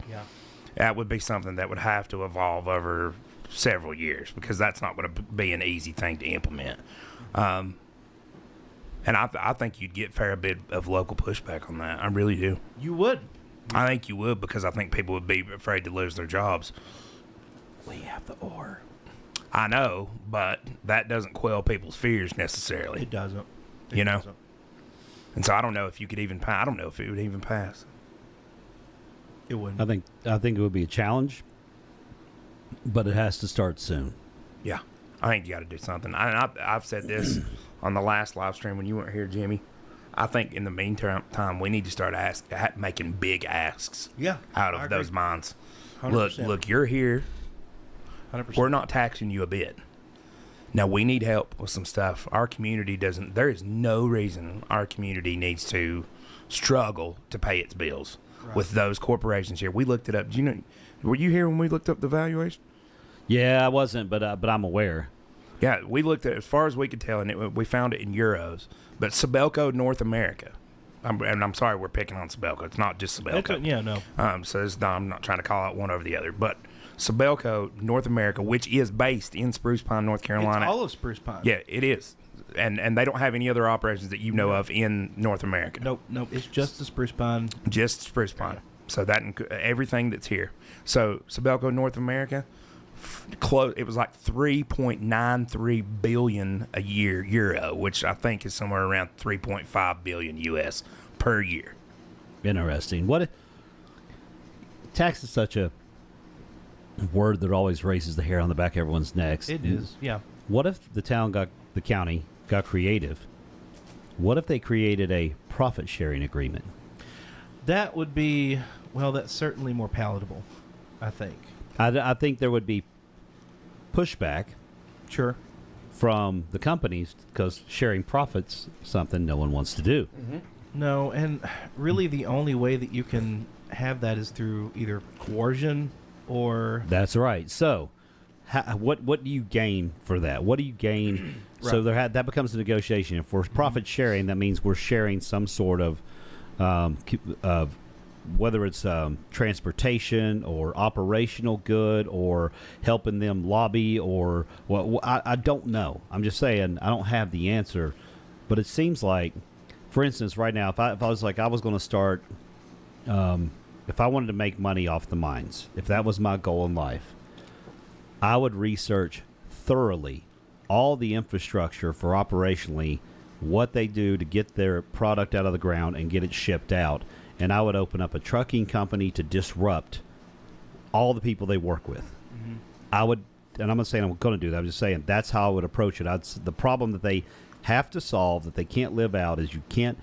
that would be something that would have to evolve over several years, because that's not going to be an easy thing to implement. And I think you'd get a fair bit of local pushback on that. I really do. You would. I think you would, because I think people would be afraid to lose their jobs. We have the ore. I know, but that doesn't quell people's fears necessarily. It doesn't. Doesn't. And so I don't know if you could even pass. I don't know if it would even pass. It wouldn't. I think it would be a challenge, but it has to start soon. Yeah. I think you got to do something. I've said this on the last live stream when you weren't here, Jimmy. I think in the meantime, we need to start making big asks out of those mines. 100%. Look, you're here. 100%. We're not taxing you a bit. Now, we need help with some stuff. Our community doesn't. There is no reason our community needs to struggle to pay its bills with those corporations here. We looked it up. Were you here when we looked up the valuation? Yeah, I wasn't, but I'm aware. Yeah, we looked at it as far as we could tell, and we found it in euros. But Sibelco North America, I'm sorry we're picking on Sibelco. It's not just Sibelco. No. I'm not trying to call out one over the other. But Sibelco North America, which is based in Spruce Pine, North Carolina. It's all of Spruce Pine. Yeah, it is. And they don't have any other operations that you know of in North America. Nope. It's just the Spruce Pine. Just Spruce Pine. So that everything that's here. So Sibelco North America, it was like 3.93 billion a year euro, which I think is somewhere around 3.5 billion US per year. Interesting. Tax is such a word that always raises the hair on the back of everyone's necks. It is, yeah. What if the county got creative? What if they created a profit sharing agreement? That would be, that's certainly more palatable, I think. I think there would be pushback from the companies, because sharing profits is something no one wants to do. Mm-hmm. No, and really the only way that you can have that is through either coercion or... That's right. So what do you gain for that? What do you gain? Right. So that becomes a negotiation. If we're profit sharing, that means we're sharing some sort of whether it's transportation or operational good or helping them lobby or I don't know. I'm just saying I don't have the answer, but it seems like, for instance, right now, if I was like I was going to start if I wanted to make money off the mines, if that was my goal in life, I would research thoroughly all the infrastructure for operationally what they do to get their product out of the ground and get it shipped out. And I would open up a trucking company to disrupt all the people they work with. Mm-hmm. I would, and I'm not saying I'm going to do that. I'm just saying that's how I would approach it. The problem that they have to solve, that they can't live out, is you can't.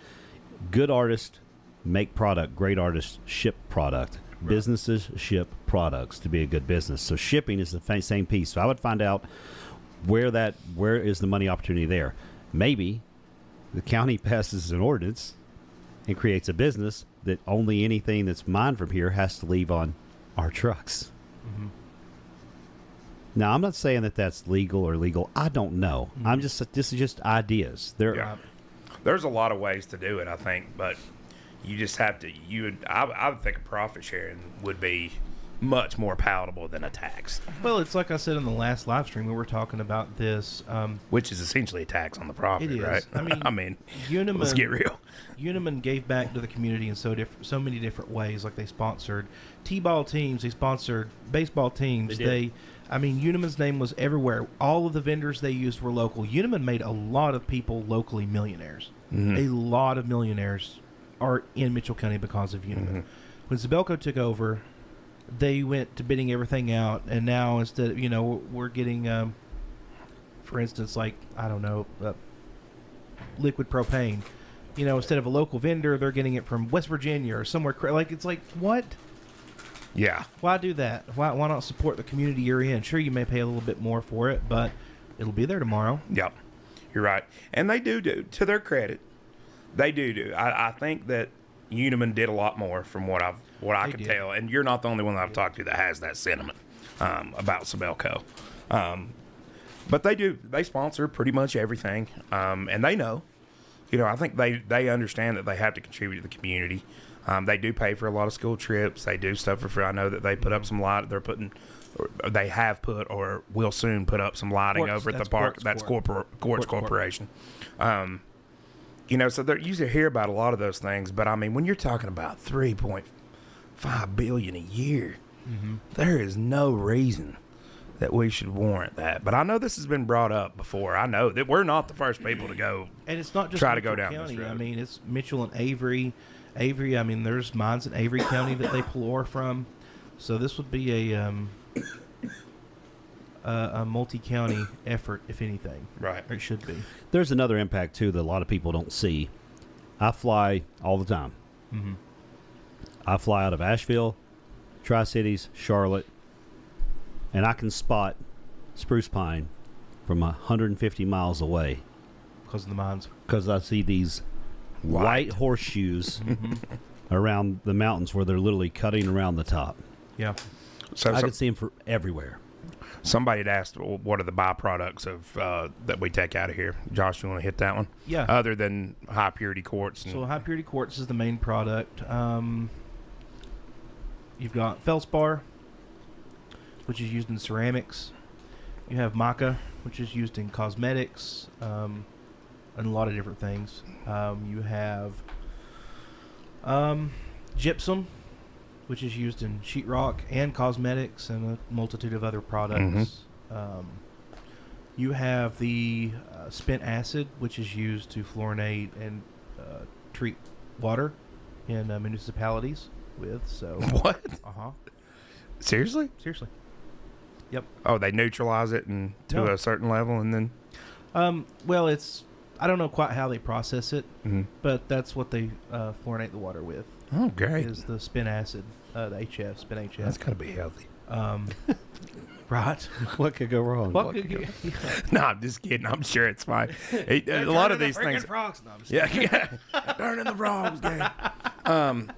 Good artists make product. Great artists ship product. Right. Businesses ship products to be a good business. So shipping is the same piece. So I would find out where is the money opportunity there. Maybe the county passes an ordinance and creates a business that only anything that's mined from here has to leave on our trucks. Mm-hmm. Now, I'm not saying that that's legal or illegal. I don't know. Mm-hmm. This is just ideas. There's a lot of ways to do it, I think, but you just have to. I would think a profit sharing would be much more palatable than a tax. Well, it's like I said in the last live stream, we were talking about this, which is essentially a tax on the profit, right? I mean, Uniman, let's get real. Uniman gave back to the community in so many different ways. Like they sponsored t-ball teams, they sponsored baseball teams. Uniman's name was everywhere. All of the vendors they used were local. Uniman made a lot of people locally millionaires. Mm-hmm. A lot of millionaires are in Mitchell County because of Uniman. Mm-hmm. When Zabelco took over, they went to bidding everything out, and now instead, we're getting, for instance, liquid propane. Instead of a local vendor, they're getting it from West Virginia or somewhere. It's like, what? Yeah. Why do that? Why not support the community you're in? Sure, you may pay a little bit more for it, but it'll be there tomorrow. Yep. You're right. And they do, to their credit, they do. I think that Uniman did a lot more from what I can tell. And you're not the only one that I've talked to that has that sentiment about Sabelco. But they do. They sponsor pretty much everything. And they know. I think they understand that they have to contribute to the community. They do pay for a lot of school trips. They do stuff for free. I know that they put up some light. They have put or will soon put up some lighting over at the park. That's Quartz Corporation. So they're usually hear about a lot of those things. But, when you're talking about $3.5 billion a year, mm-hmm. there is no reason that we should warrant that. But I know this has been brought up before. I know that we're not the first people to go and it's not just try Mitchell to go down County. this road. It's Mitchell and Avery. There's mines in Avery County that they pull ore from. So this would be a multi-county effort, if anything. Right. Or it should be. There's another impact, too, that a lot of people don't see. I fly all the time. Mm-hmm. I fly out of Asheville, Tri-Cities, Charlotte, and I can spot spruce pine from 150 miles away. Because of the mines. Because I see these white horseshoes around the mountains where they're literally cutting around the top. Yeah. So I can see them everywhere. Somebody had asked, what are the byproducts of that we take out of here? Josh, you want to hit that one? Yeah. Other than high purity quartz. So high purity quartz is the main product. You've got feldspar, which is used in ceramics. You have mica, which is used in cosmetics, and a lot of different things. You have gypsum, which is used in sheetrock and cosmetics and a multitude of other products. Mm-hmm. You have the spent acid, which is used to fluorinate and treat water in municipalities with. So what? Uh-huh. Seriously? Seriously. Yep. Oh, they neutralize it to a certain level and then? Well, I don't know quite how they process it, but that's what they fluorinate the water with. Oh, great. Is the spent acid, the HF, spent HF. That's got to be healthy. Right. What could go wrong? No, I'm just kidding. I'm sure it's fine. A lot of these things. Frogs. No, yeah. Turning the frogs, gang.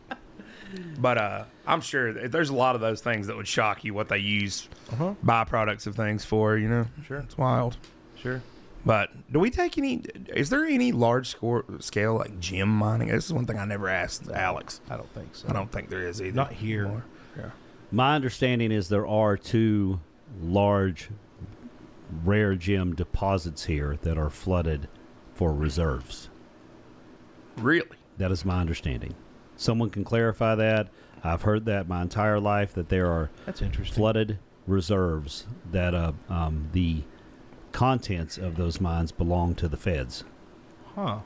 But I'm sure there's a lot of those things that would shock you what they use byproducts of things for, Sure. It's wild. Sure. But is there any large scale like gem mining? This is one thing I never asked Alex. I don't think so. I don't think there is either. Not here. Anymore. Yeah. My understanding is there are 2 large rare gem deposits here that are flooded for reserves. Really? That is my understanding. Someone can clarify that. I've heard that my entire life, that there are That's interesting. flooded reserves that the contents of those mines belong to the feds, Huh.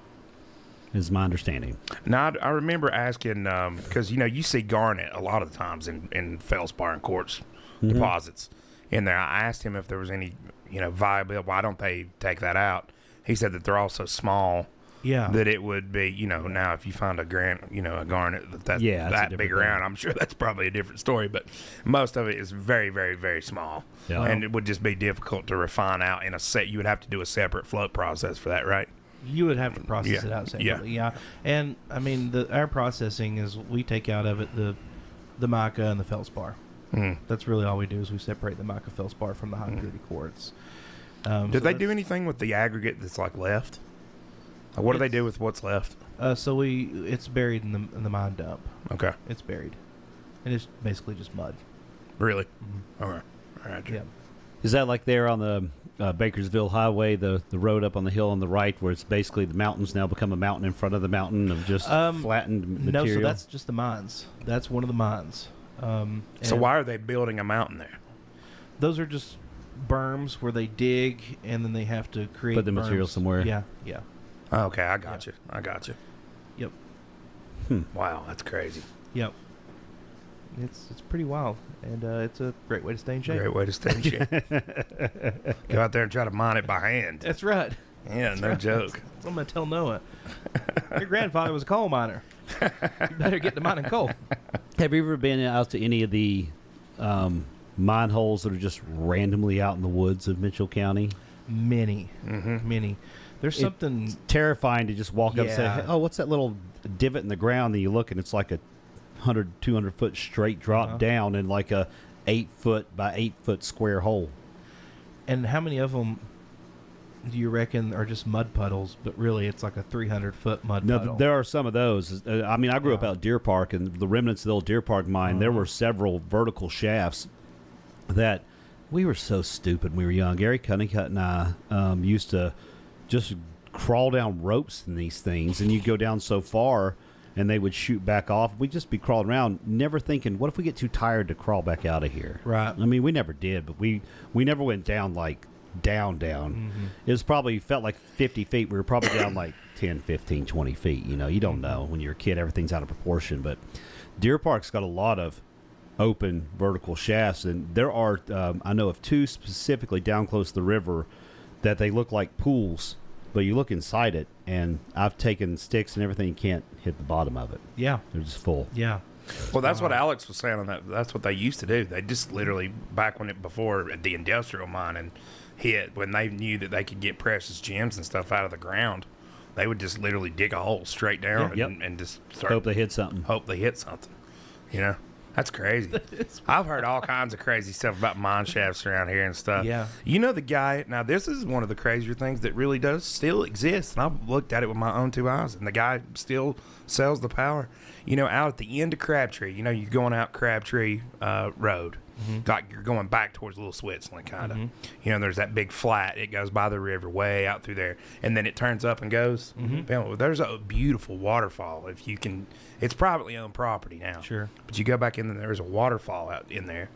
is my understanding. Now, I remember asking, because, you see garnet a lot of the times in feldspar and quartz deposits in there. I asked him if there was any, viable, why don't they take that out? He said that they're all so small Yeah. that it would be, now if you find a garnet that's Yeah, that's a that different big thing. around, I'm sure that's probably a different story, but most of it is very, very, very small. Yeah. And it would just be difficult to refine out in a set. You would have to do a separate float process for that, right? You would have to process Yeah. it out separately. Yeah. And I mean, our processing is we take out of it the mica and the feldspar. Mm. That's really all we do is we separate the mica feldspar from the high purity quartz. Did So they do anything with the aggregate that's left? Like, what do they do with what's left? So it's buried in the mine dump. Okay, It's buried, and it's basically just mud. really? All right. Yeah. Is that like there on the Bakersville Highway, the road up on the hill on the right, where it's basically the mountains now become a mountain in front of the mountain of just flattened material? No, so that's just the mines. That's one of the mines. So And why are they building a mountain there? those are just berms where they dig and then they have to create Put the material berms. somewhere. Yeah. Yeah. Oh, okay, I got you. Yep. Wow, that's crazy. Yep. It's pretty wild, and it's a great way to stay in shape. Great way to stay in shape. Go out there and try to mine it by hand. That's right. Yeah, no joke. That's what I'm gonna tell Noah. Your grandfather was a coal miner. You better get to mining coal. Have you ever been out to any of the mine holes that are just randomly out in the woods of Mitchell County? Many. There's something. It's terrifying to just walk up and say, Yeah. hey, oh, what's that little divot in the ground? And you look, and it's like a 100, 200 foot straight drop down in like a 8 foot by 8 foot square hole. And how many of them do you reckon are just mud puddles? But really, it's like a 300-foot mud No, puddle. there are some of those. I mean, I grew up out at Deer Park, and the remnants of the old Deer Park mine, there were several vertical shafts that we were so stupid when we were young. Gary Cunningham and I used to just crawl down ropes in these things, and you go down so far, and they would shoot back off. We'd just be crawling around, never thinking, what if we get too tired to crawl back out of here? Right. I mean, we never did, but we never went down like down. It was probably felt like 50 feet. We were probably down like 10, 15, 20 feet. You don't know. When you're a kid, everything's out of proportion. But Deer Park's got a lot of open vertical shafts, and there are, I know of two specifically down close to the river that they look like pools, but you look inside it, and I've taken sticks and everything, you can't hit the bottom of it. Yeah. They're just full. Yeah. Well, that's what Alex was saying on that. That's what they used to do. They just literally, back before the industrial mining hit, when they knew that they could get precious gems and stuff out of the ground, they would just literally dig a hole straight down and just start. Hope they hit something. Hope they hit something. That's crazy. I've heard all kinds of crazy stuff about mine shafts around here and stuff. Yeah. The guy, now this is one of the crazier things that really does still exist, and I've looked at it with my own two eyes, and the guy still sells the power. Out at the end of Crabtree, you're going out Crabtree Road. Like you're going back towards Little Switzerland, kind of. There's that big flat. It goes by the river way out through there, and then it turns up and goes. There's a beautiful waterfall. If you can, it's privately owned property now. Sure. But you go back in, and there's a waterfall out in there,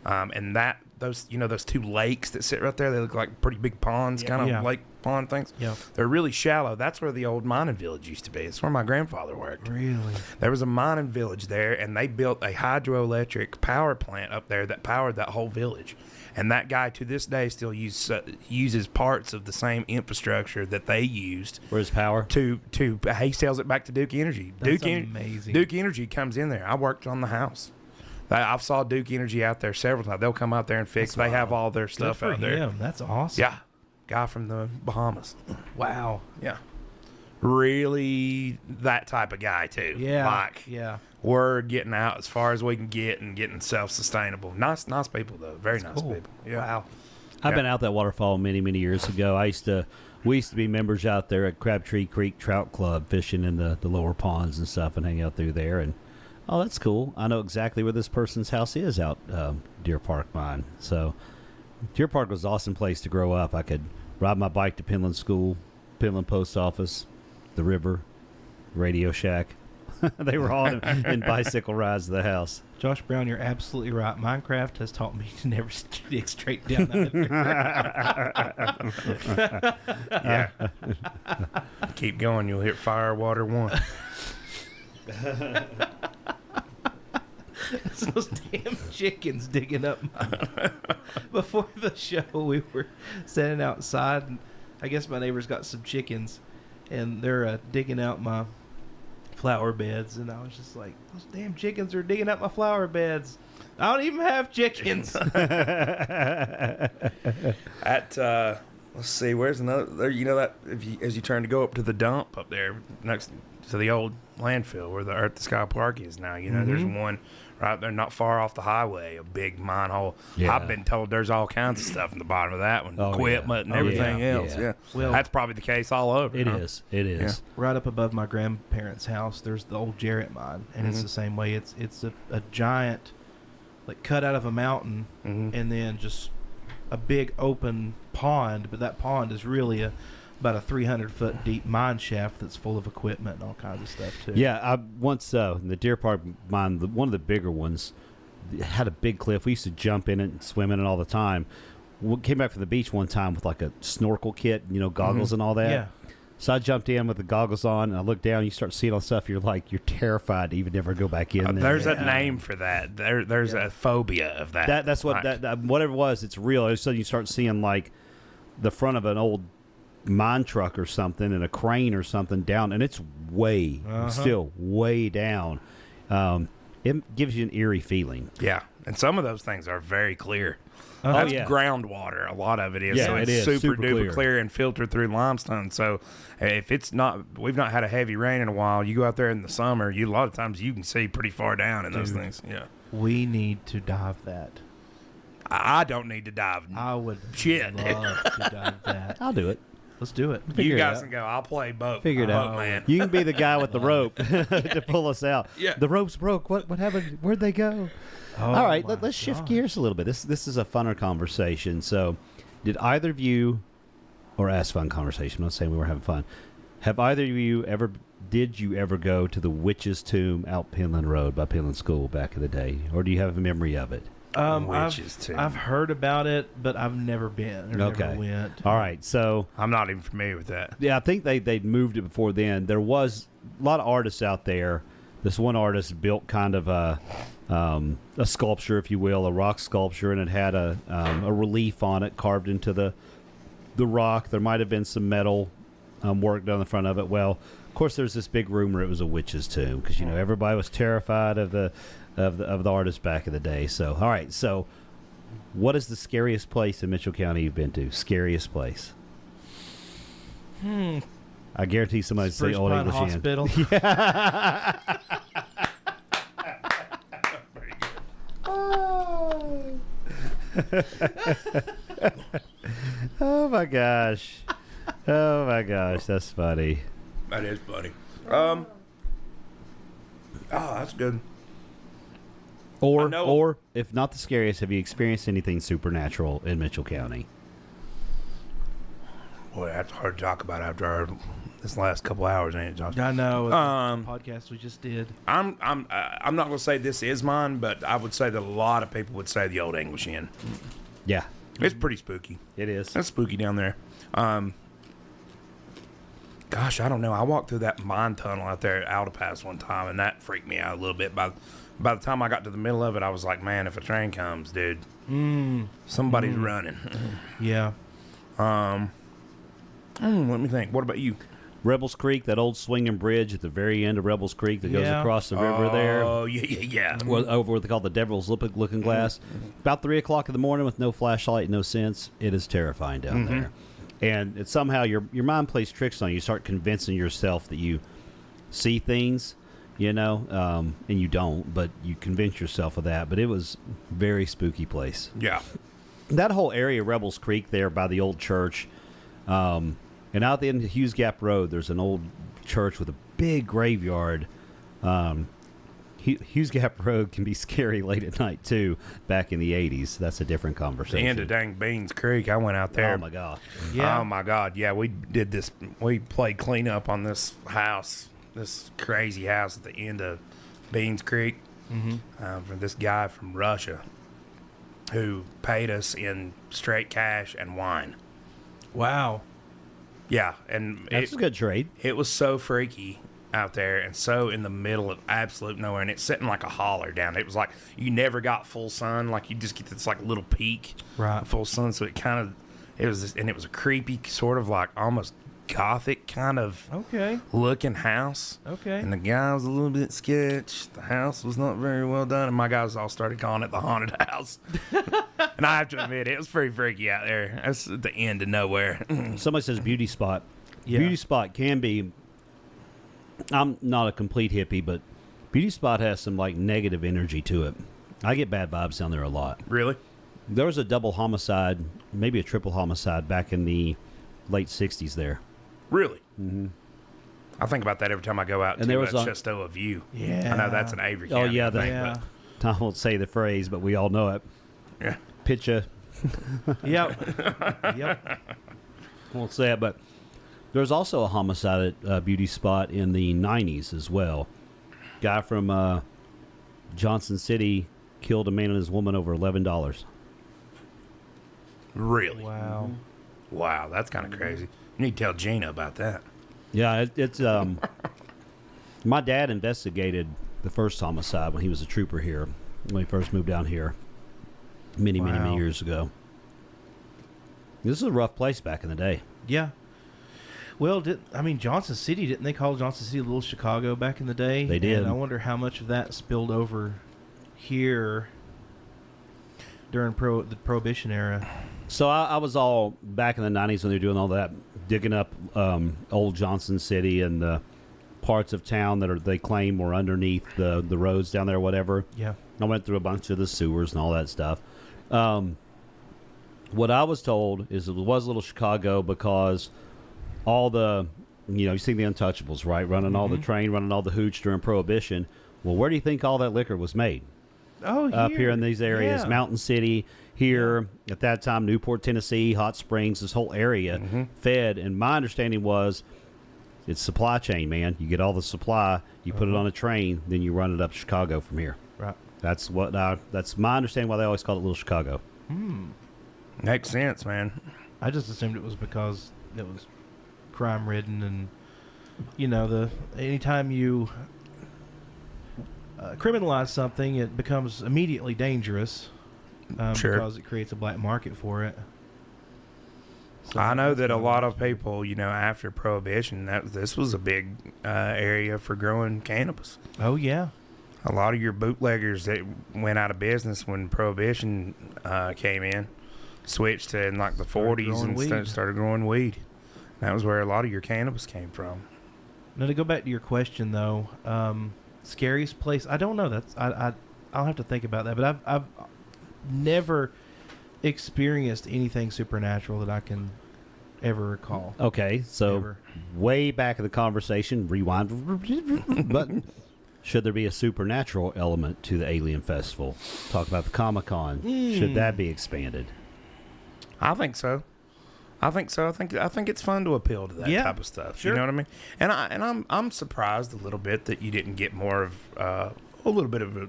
and those two lakes that sit right there. They look like pretty big ponds, kind of lake pond things. Yeah. They're really shallow. That's where the old mining village used to be. It's where my grandfather worked. Really? There was a mining village there, and they built a hydroelectric power plant up there that powered that whole village. And that guy, to this day, still uses parts of the same infrastructure that they used. Where's power? He sells it back to Duke Energy. That's amazing. Duke Energy comes in there. I worked on the house. I've saw Duke Energy out there several times. They'll come out there and fix. They have all their stuff Good for out there. him. That's awesome. Yeah, guy from the Bahamas. Wow. Yeah, really that type of guy too. Yeah. We're getting out as far as we can get and getting self-sustainable. Nice people though. Very nice Cool. people. Yeah. Wow. I've been out that waterfall many, many years ago. We used to be members out there at Crabtree Creek Trout Club, fishing in the lower ponds and stuff, and hang out through there. And oh, that's cool. I know exactly where this person's house is out Deer Park mine. So Deer Park was an awesome place to grow up. I could ride my bike to Penland School, Penland Post Office, the river, Radio Shack. They were all in bicycle rides to the house. Josh Brown, you're absolutely right. Minecraft has taught me to never dig straight down that. Yeah. Keep going. You'll hit fire, water, one. It's those damn chickens digging up my... Before the show, we were standing outside, and I guess my neighbor's got some chickens, and they're digging out my flower beds, and I was just like, those damn chickens are digging up my flower beds. I don't even have chickens. Let's see, where's another? There, you know that as you turn to go up to the dump up there next to the old landfill where the Earth to Sky Park is now. You know, there's one right there, not far off the highway, a big mine hole. Yeah. I've been told there's all kinds of stuff in the bottom of that one, Oh, equipment and everything else. Yeah, Well, that's probably the case all over. It huh? is. It is. right up above my grandparents' house, there's the old Jarrett mine, and it's the same way. It's a giant, like, cut out of a mountain, and then just a big open pond, but that pond is really about a 300-foot deep mine shaft that's full of equipment and all kinds of stuff too. Yeah, I once in the Deer Park mine, one of the bigger ones, had a big cliff. We used to jump in it and swim in it all the time. We came back from the beach one time with like a snorkel kit, goggles and all that. Yeah. So I jumped in with the goggles on, and I looked down. You start seeing all stuff. You're terrified to even never go back in there. There's a name for that. There's a phobia of that. That's what that whatever it was. It's real. All of a sudden, you start seeing like the front of an old mine truck or something, and a crane or something down, and it's still way down. It gives you an eerie feeling. Yeah, and some of those things are very clear. Oh, That's yeah. groundwater. A lot of it is. Yeah, So it it's is. super Super duper clear. clear and filtered through limestone. So if it's not, we've not had a heavy rain in a while. You go out there in the summer, a lot of times you can see pretty far down in those things. Yeah. We need to dive that. I don't need to dive. I would Shit. love to dive that. I'll do it. Let's do it. Figure You it guys out. can go. I'll play boat. Figure it out, man. You can be the guy with the rope to pull us out. Yeah. The rope's broke. What happened? Where'd they go? Oh, All right, my let's shift gosh. gears a little bit. This is a funner conversation. So, did either of you, or as fun conversation? I'm not saying we were having fun. Have either of you ever? Did you ever go to the Witch's Tomb out Penland Road by Penland School back in the day, or do you have a memory of it? Witch's Tomb. I've heard about it, but I've never been. Or Okay. Never went. All right, so I'm not even familiar with that. yeah, I think they'd moved it before then. There was a lot of artists out there. This one artist built kind of a sculpture, if you will, a rock sculpture, and it had a relief on it carved into the rock. There might have been some metal work done on the front of it. Well, of course, there's this big rumor it was a witch's tomb because everybody was terrified of the artist back in the day. So, all right, so what is the scariest place in Mitchell County you've been to? Scariest place? I guarantee somebody'd say Spruce Old Pine English Inn. Hospital. Oh my gosh. Oh my gosh, that's funny. That is funny. Oh, that's good. I know- Or if not the scariest, have you experienced anything supernatural in Mitchell County? Boy, that's hard to talk about after this last couple hours, ain't it, Josh? I know. The Um, podcast we just did. I'm not gonna say this is mine, but I would say that a lot of people would say the Old English Inn. Yeah, It's pretty spooky. it is. It's spooky down there. Gosh, I don't know. I walked through that mine tunnel out there at Alta Pass one time, and that freaked me out a little bit. By the time I got to the middle of it, I was like, man, if a train comes, dude, somebody's running. Yeah. Let me think. What about you? Rebels Creek, that old swinging bridge at the very end of Rebels Creek that goes Yeah. across the river there. Oh, yeah. Well, over what they call the Devil's Looking Glass. About 3 o'clock in the morning with no flashlight, no sense. It is terrifying down there. And it's somehow your mind plays tricks on you. You start convincing yourself that you see things, and you don't, but you convince yourself of that. But it was a very spooky place. Yeah. That whole area, Rebels Creek there by the old church, and out at the end of Hughes Gap Road, there's an old church with a big graveyard. Hughes Gap Road can be scary late at night, too, back in the 80s. That's a different The conversation. end of Dang Beans Creek, I went out there. Oh, my God. Yeah. Oh, my God. Yeah, we did this. We played cleanup on this house this crazy house at the end of Beans Creek from this guy from Russia who paid us in straight cash and wine. Wow. Yeah, and That's a good trade. it was so freaky out there and so in the middle of absolute nowhere, and it's sitting like a holler down. It was like you never got full sun, like you just get this like little peak Right. of full sun. So it was a creepy sort of like almost gothic kind of Okay. looking house. Okay. And the guy was a little bit sketch. The house was not very well done, and my guys all started calling it the haunted house. And I have to admit, it was pretty freaky out there. That's at the end of nowhere. Somebody says beauty spot. Yeah. Beauty spot can be. I'm not a complete hippie, but beauty spot has some like negative energy to it. I get bad vibes down there a lot. Really? There was a double homicide, maybe a triple homicide back in the late '60s there. Really? Mm-hmm. I think about that every time I go out And to there was a- Chestoa View. Yeah. I know that's an Avery Oh, County. yeah, I think, Yeah. I won't say the phrase, but we all know it. but yeah. Picture. Yep. Yep. Won't say it, but there's also a homicide at Beauty Spot in the '90s as well. Guy from Johnson City killed a man and his woman over $11. Really? Wow. Wow, that's kind of crazy. You need to tell Gina about that. Yeah, it's my dad investigated the first homicide when he was a trooper here, when he first moved down here many Wow. years ago. This is a rough place back in the day. Yeah. Well, Johnson City, didn't they call Johnson City Little Chicago back in the day? They did. And I wonder how much of that spilled over here during the Prohibition era. So I was all back in the '90s when they were doing all that, digging up old Johnson City and the parts of town that they claim were underneath the roads down there, or whatever. Yeah. I went through a bunch of the sewers and all that stuff. What I was told is it was Little Chicago because all the, you see the Untouchables, right? Running all the train, running all the hooch during Prohibition. Well, where do you think all that liquor was made? Oh, Up here in these areas, Yeah. Mountain City, here at that time, Newport, Tennessee, Hot Springs, this whole area fed. And my understanding was it's supply chain, man. You get all the supply, you put it on a train, then you run it up to Chicago from here. Right. That's my understanding why they always call it Little Chicago. Makes sense, man. I just assumed it was because it was crime ridden, and anytime you criminalize something, it becomes immediately dangerous. Sure. Because it creates a black market for it. So I know that's that a kinda lot of interesting. people, after Prohibition, this was a big area for growing cannabis. Oh yeah. A lot of your bootleggers that went out of business when Prohibition came in switched to in like the Started 40s growing and weed. started growing weed. That was where a lot of your cannabis came from. Now to go back to your question though, scariest place. I don't know. I'll have to think about that. But I've never experienced anything supernatural that I can ever recall. Okay, so Ever. way back in the conversation, rewind button. Should there be a supernatural element to the Alien Festival? Talk about the Comic-Con. Should that be expanded? I think so. I think it's fun to appeal to that Yeah, type of stuff. sure. You know what I mean? And I'm surprised a little bit that you didn't get more of a little bit of a.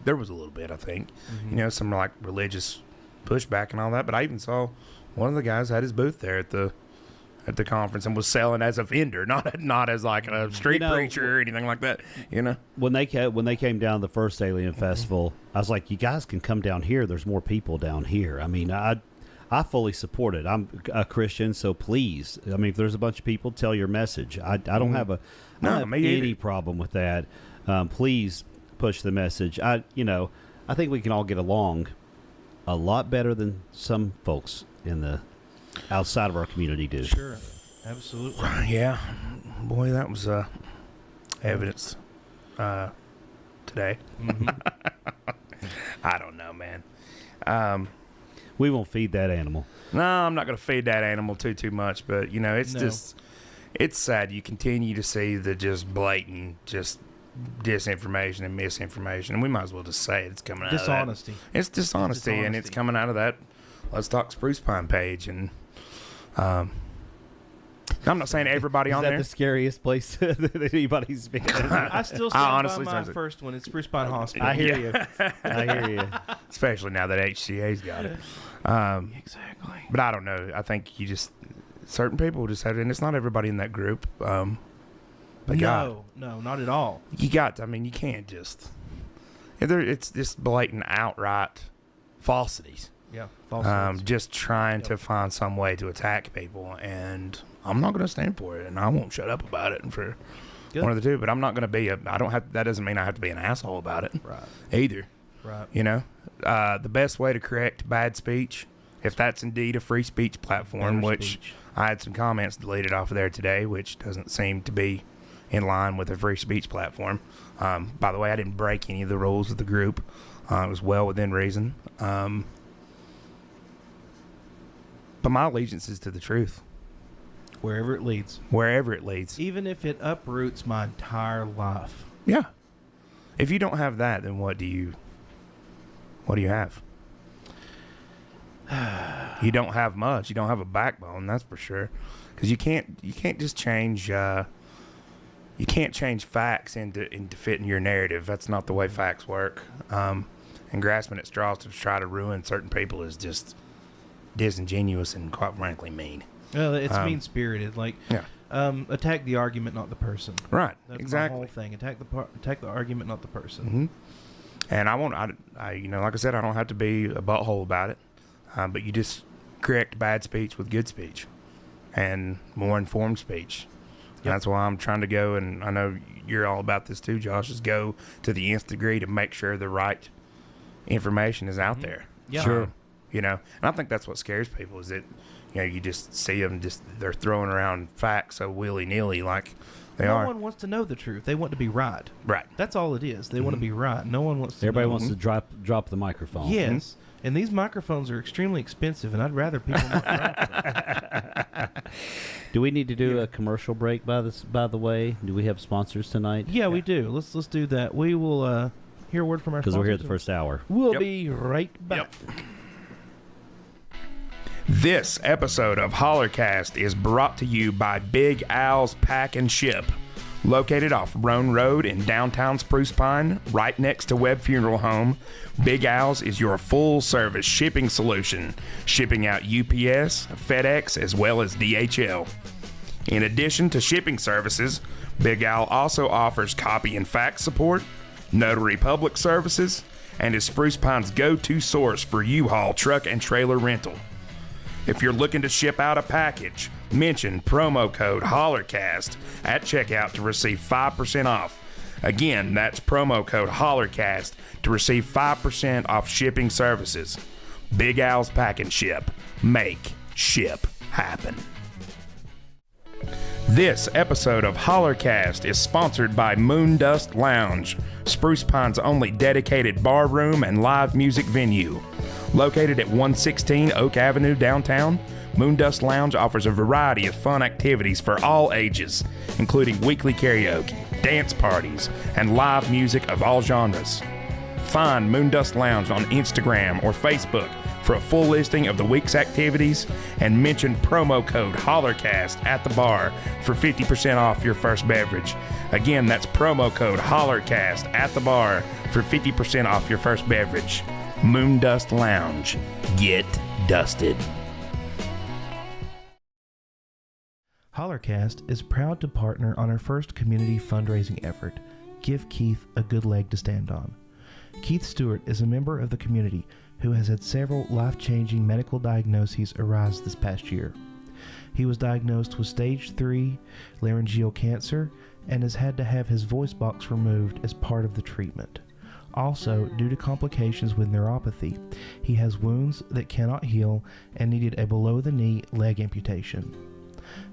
There was a little bit, I think. Some like religious pushback and all that. But I even saw one of the guys had his booth there at the conference and was selling as a vendor, not as like a street preacher or anything like that. When they came down to the first Alien Festival, I was like, you guys can come down here. There's more people down here. I mean, I fully support it. I'm a Christian, so please. I mean, if there's a bunch of people, tell your message. I don't have me either. any problem with that. Please push the message. I think we can all get along a lot better than some folks in the outside of our community do. Sure. Absolutely. Yeah, boy, that was evidence today. I don't know, man. We won't feed that animal. No, I'm not going to feed that animal too much, but it's No. just it's sad. You continue to see the just blatant disinformation and misinformation, and we might as well just say it's coming out Dishonesty. of that. It's dishonesty, and it's Dishonesty. coming out of that Let's Talk Spruce Pine page, and I'm not saying everybody on Is that there. the scariest place that anybody's been? I still stand honestly by my think- first one. It's Spruce Pine Hospital. I hear you. I hear you. Especially now that HCA's got it. Exactly. But I don't know. I think you just certain people just have, and it's not everybody in that group. But God, No, not at all. you got. I mean, you can't just. It's just blatant, outright falsities. Yeah. False Just trying to Yep. find some way to attack people, and I'm not going to stand for it, and I won't shut up about it. And for Good. one of the two, but I'm not going to be a. I don't have. That doesn't mean I have to be an asshole about it Right. either. Right. You know, the best way to correct bad speech, if that's indeed a free speech platform, Better which speech. I had some comments deleted off of there today, which doesn't seem to be in line with a free speech platform. By the way, I didn't break any of the rules of the group. It was well within reason. But my allegiance is to the truth, Wherever it leads. wherever it leads. Even if it uproots my entire life. Yeah. If you don't have that, then what do you have? You don't have much. You don't have a backbone, that's for sure. Because you can't just change. You can't change facts into fitting your narrative. That's not the way facts work. And grasping at straws to try to ruin certain people is just disingenuous and quite frankly mean. Well, it's mean-spirited. Like, Yeah. attack the argument, not the person. Right. That's Exactly. my whole thing. Attack the argument, not the person. Hmm. And I won't. I like I said, I don't have to be a butthole about it. But you just correct bad speech with good speech, and more informed speech. Yep. That's why I'm trying to go, and I know you're all about this too, Josh. Is go to the nth degree to make sure the right information is out there. Yeah. Sure. You know, and I think that's what scares people is that, you know, you just see them they're throwing around facts so willy nilly like they No are. one wants to know the truth. They want to be right. Right. That's all it is. They want to be right. No one wants to Everybody know. wants to drop the microphone. Yes. And these microphones are extremely expensive, and I'd rather people not drop them. Do we need to do a commercial break by the way? Do we have sponsors tonight? Yeah, we do. Let's do that. We will hear a word from our Because we're here at the sponsors. first hour. We'll Yep. be right back. This episode of Hollercast is brought to you by Big Al's Pack and Ship. Located off Roan Road in downtown Spruce Pine, right next to Webb Funeral Home, Big Al's is your full-service shipping solution, shipping out UPS, FedEx, as well as DHL. In addition to shipping services, Big Al also offers copy and fax support, notary public services, and is Spruce Pine's go-to source for U-Haul truck and trailer rental. If you're looking to ship out a package, mention promo code HOLLERCAST at checkout to receive 5% off. Again, that's promo code HOLLERCAST to receive 5% off shipping services. Big Al's Pack and Ship. Make ship happen. This episode of Hollercast is sponsored by Moondust Lounge, Spruce Pine's only dedicated bar room and live music venue. Located at 116 Oak Avenue downtown, Moondust Lounge offers a variety of fun activities for all ages, including weekly karaoke, dance parties, and live music of all genres. Find Moondust Lounge on Instagram or Facebook for a full listing of the week's activities, and mention promo code HOLLERCAST at the bar for 50% off your first beverage. Again, that's promo code HOLLERCAST at the bar for 50% off your first beverage. Moondust Lounge. Get dusted. Hollercast is proud to partner on our first community fundraising effort, Give Keith a Good Leg to Stand On. Keith Stewart is a member of the community who has had several life-changing medical diagnoses arise this past year. He was diagnosed with stage 3 laryngeal cancer and has had to have his voice box removed as part of the treatment. Also, due to complications with neuropathy, he has wounds that cannot heal and needed a below-the-knee leg amputation.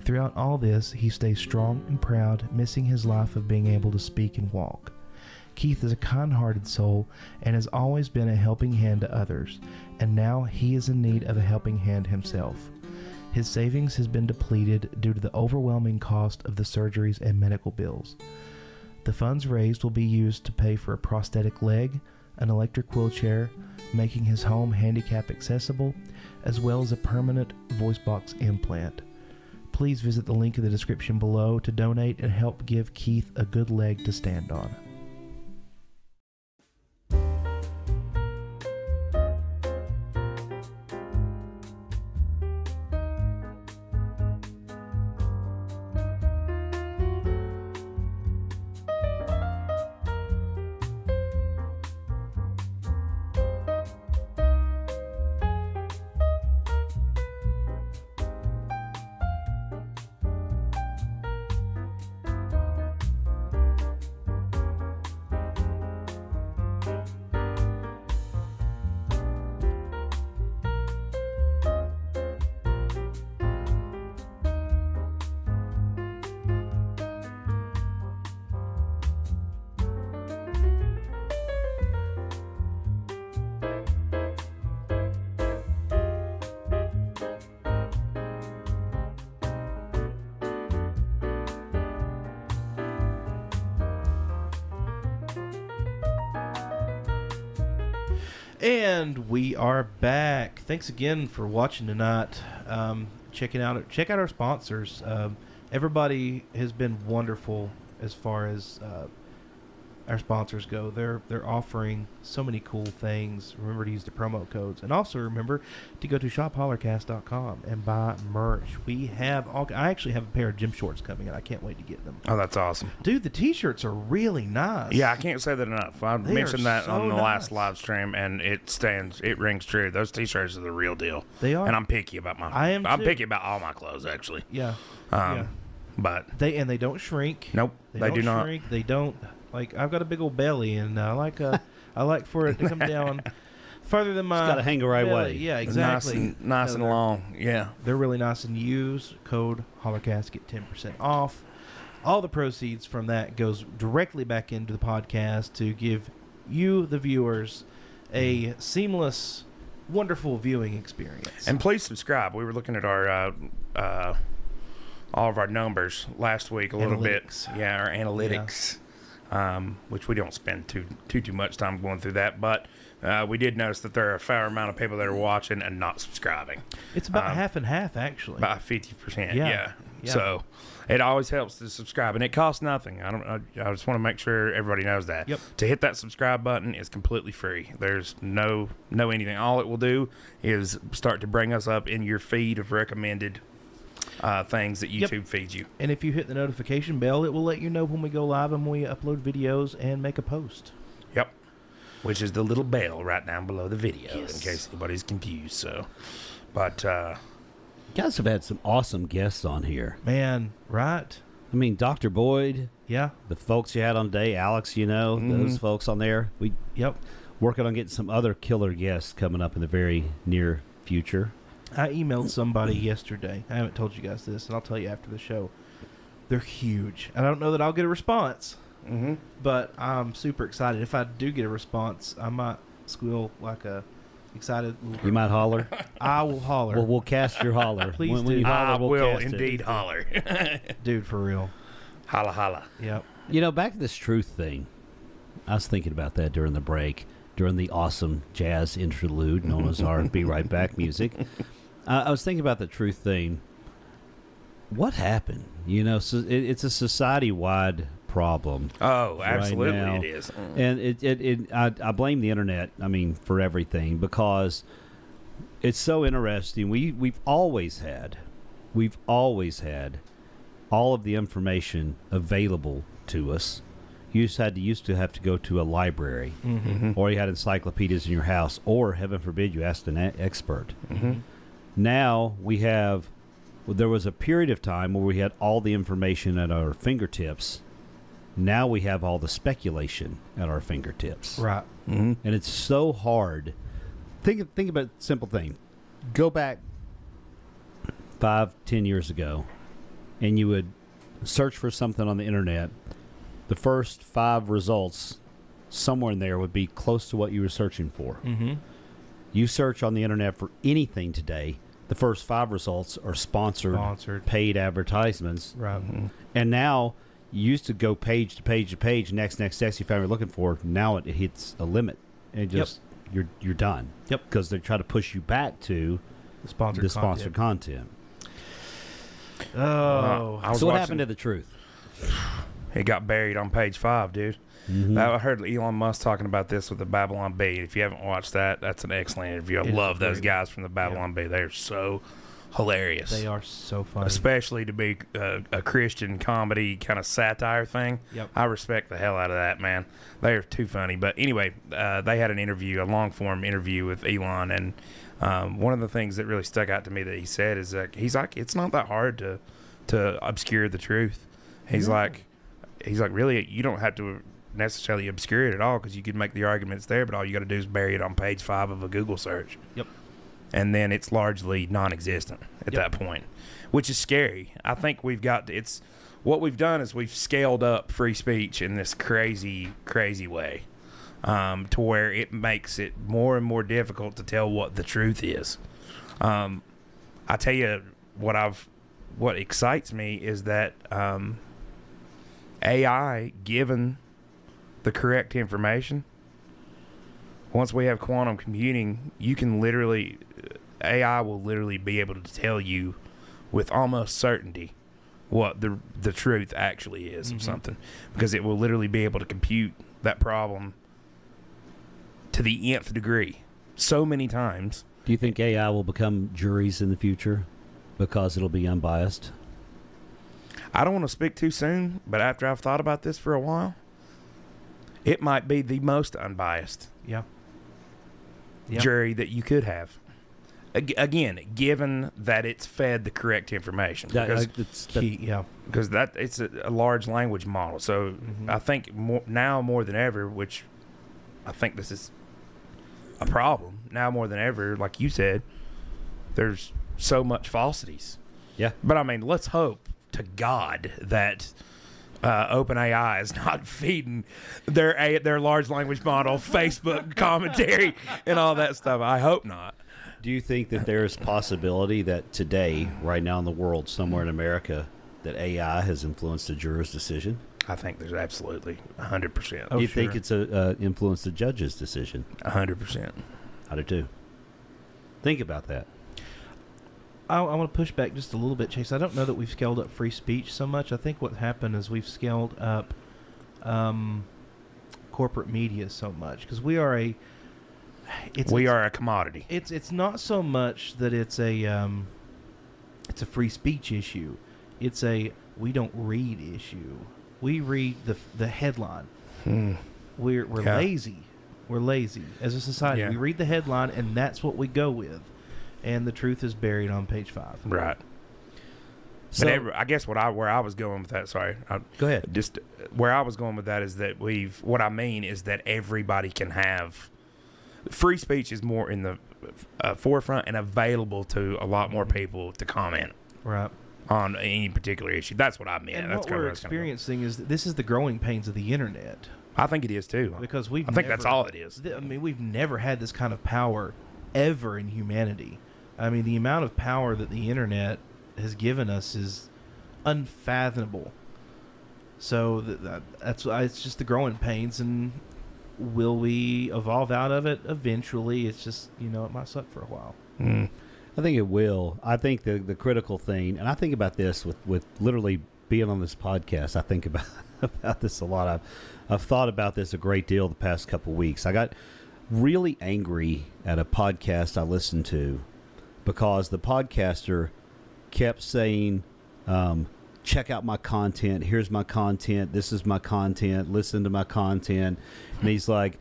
Throughout all this, he stays strong and proud, missing his life of being able to speak and walk. Keith is a kind-hearted soul and has always been a helping hand to others, and now he is in need of a helping hand himself. His savings has been depleted due to the overwhelming cost of the surgeries and medical bills. The funds raised will be used to pay for a prosthetic leg, an electric wheelchair, making his home handicap accessible, as well as a permanent voice box implant. please visit the link in the description below to donate and help give Keith a good leg to stand on. And we are back. Thanks again for watching tonight. Check out our sponsors. Everybody has been wonderful as far as our sponsors go. They're offering so many cool things. Remember to use the promo codes, and also remember to go to shophollercast.com and buy merch. I actually have a pair of gym shorts coming, and I can't wait to get them. Oh, that's awesome. Dude, the t-shirts are really nice. Yeah, I can't say that enough. I They mentioned are that so on the last nice. live stream, and it rings true. Those t-shirts are the real deal. They are. And I'm picky about I'm I'm too. picky about all my clothes, actually. Yeah. But They don't shrink. nope, they do not. Shrink. They don't. Like, I've got a big old belly, and I like for it to come down further than my. It's got to hang the right belly. way. Yeah, exactly. Nice and long. Yeah. They're really nice, and use code Hollercast, get 10% off. All the proceeds from that goes directly back into the podcast to give you, the viewers, a seamless, wonderful viewing experience. And please subscribe. We were looking at our all of our numbers last week a little Analytics. bit. Yeah, our analytics, which we don't spend too much time going through that. But we did notice that there are a fair amount of people that are watching and not subscribing. It's about half and half, actually. About 50%. Yeah. Yeah. So it always helps to subscribe, and it costs nothing. I just want to make sure everybody knows that. Yep. To hit that subscribe button is completely free. There's no anything. All it will do is start to bring us up in your feed of recommended things that YouTube feeds you. And if you hit the notification bell, it will let you know when we go live and we upload videos and make a post. Yep. Which is the little bell right down below the video, Yes. in case anybody's confused. So, but You guys have had some awesome guests on here. Man, right? I mean, Dr. Boyd, Yeah. the folks you had on today, Alex, those folks on there. We Yep. working on getting some other killer guests coming up in the very near future. I emailed somebody yesterday. I haven't told you guys this, and I'll tell you after the show. They're huge. I don't know that I'll get a response, but I'm super excited. If I do get a response, I might squeal like a excited little You might holler. I will holler. Well, we'll cast your holler. Please when do. you holler, I we'll will cast it. indeed holler. Dude, for real. Holla, holla. Yep. You know, back to this truth thing. I was thinking about that during the break, during the awesome jazz interlude known as our Be Right Back music. I was thinking about the truth thing. What happened? You know, so it's a society-wide problem. Oh, absolutely now. it is. And I blame the internet, for everything, because it's so interesting. We've always had all of the information available to us. You used to have to go to a library, or you had encyclopedias in your house, or heaven forbid you asked an expert. Now there was a period of time where we had all the information at our fingertips. Now we have all the speculation at our fingertips. Right. And it's so hard. Think about a simple thing. Go back 5-10 years ago, and you would search for something on the internet. The first 5 results, somewhere in there, would be close to what you were searching for. You search on the internet for anything today, the first 5 results are sponsored. Paid advertisements. Right. And now, you used to go page to page to page, next, you found what you're looking for. Now it hits a limit. And just, you're done. Yep. Because they try to push you back to The sponsored content. Oh. I was So what watching- happened to the truth? It got buried on page 5, dude. Mm-hmm. I heard Elon Musk talking about this with the Babylon Bee. If you haven't watched that, that's an excellent interview. I It is love those great. guys from the Babylon Bee. They're so hilarious. They are so funny. Especially to be a Christian comedy kind of satire thing. Yep. I respect the hell out of that, man. They are too funny. But anyway, they had an interview, a long-form interview with Elon, and one of the things that really stuck out to me that he said is that he's like, it's not that hard to obscure the truth. He's like, really, you don't have to necessarily obscure it at all, because you could make the arguments there, but all you got to do is bury it on page 5 of a Google search. Yep. And then it's largely non-existent at that point, which is scary. I think what we've done is we've scaled up free speech in this crazy, crazy way, to where it makes it more and more difficult to tell what the truth is. I tell you what excites me is that AI, given the correct information, once we have quantum computing, AI will literally be able to tell you with almost certainty what the truth actually is of something, because it will literally be able to compute that problem to the nth degree so many times. Do you think AI will become juries in the future because it'll be unbiased? I don't want to speak too soon, but after I've thought about this for a while, it might be the most unbiased Yeah. jury that you could have. Again, given that it's fed the correct information, because that it's a large language model. So I think now more than ever, which I think this is a problem now more than ever, like you said, there's so much falsities. Yeah. But I mean, let's hope to God that OpenAI is not feeding their large language model Facebook commentary and all that stuff. I hope not. Do you think that there's possibility that today, right now in the world, somewhere in America, that AI has influenced a juror's decision? I think there's absolutely 100%. Oh, Do you sure. think it's influenced the judge's decision? 100%. I do too. Think about that. I want to push back just a little bit, Chase. I don't know that we've scaled up free speech so much. I think what happened is we've scaled up corporate media so much, because we are a commodity. It's not so much that it's a free speech issue. It's a we don't read issue. We read the headline. We're lazy. We're lazy as a society. Yeah. We read the headline, and that's what we go with. And the truth is buried on page 5. Right. So, But I guess where I was going with that, go ahead. Just where I was going with that is that what I mean is that everybody can have free speech is more in the forefront and available to a lot more people to comment Right. on any particular issue. That's what I meant. And That's what kinda we're where I was coming from. experiencing is that this is the growing pains of the internet. I think it is too. Because I think that's all it is. I mean, we've never had this kind of power ever in humanity. I mean, the amount of power that the internet has given us is unfathomable. So it's just the growing pains, and will we evolve out of it eventually? It's just, it might suck for a while. I think it will. I think the critical thing, and I think about this with literally being on this podcast, I think about this a lot. I've thought about this a great deal the past couple weeks. I got really angry at a podcast I listened to because the podcaster kept saying, check out my content. Here's my content. This is my content. Listen to my content. And he's like,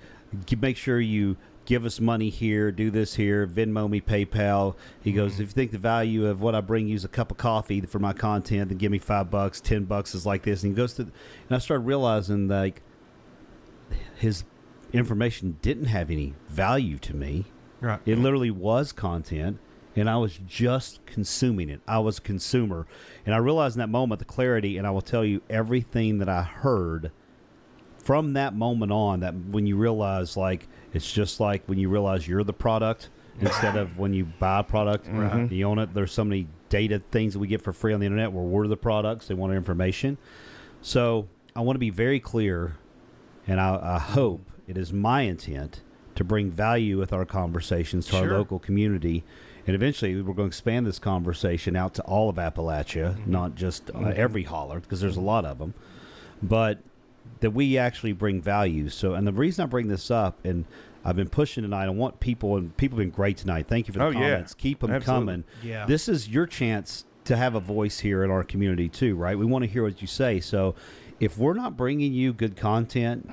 make sure you give us money here, do this here, Venmo me, PayPal. He goes, if you think the value of what I bring you is a cup of coffee for my content, then give me $5, $10 is like this. And he goes and I started realizing like his information didn't have any value to me. Right. It literally was content, and I was just consuming it. I was a consumer. And I realized in that moment the clarity, and I will tell you everything that I heard from that moment on, that when you realize, like, it's just like when you realize you're the product instead of when you buy a product, you own it. There's so many data things that we get for free on the internet where we're the products. They want our information. So I want to be very clear, and I hope it is my intent to bring value with our conversations to our local community. And eventually, we're going to expand this conversation out to all of Appalachia, not just every holler, because there's a lot of them. But that we actually bring value. So, and the reason I bring this up, and I've been pushing tonight, I want people, and people have been great tonight. Thank you for the comments. Keep them coming. Yeah. This is your chance to have a voice here in our community too, right? We want to hear what you say. So if we're not bringing you good content,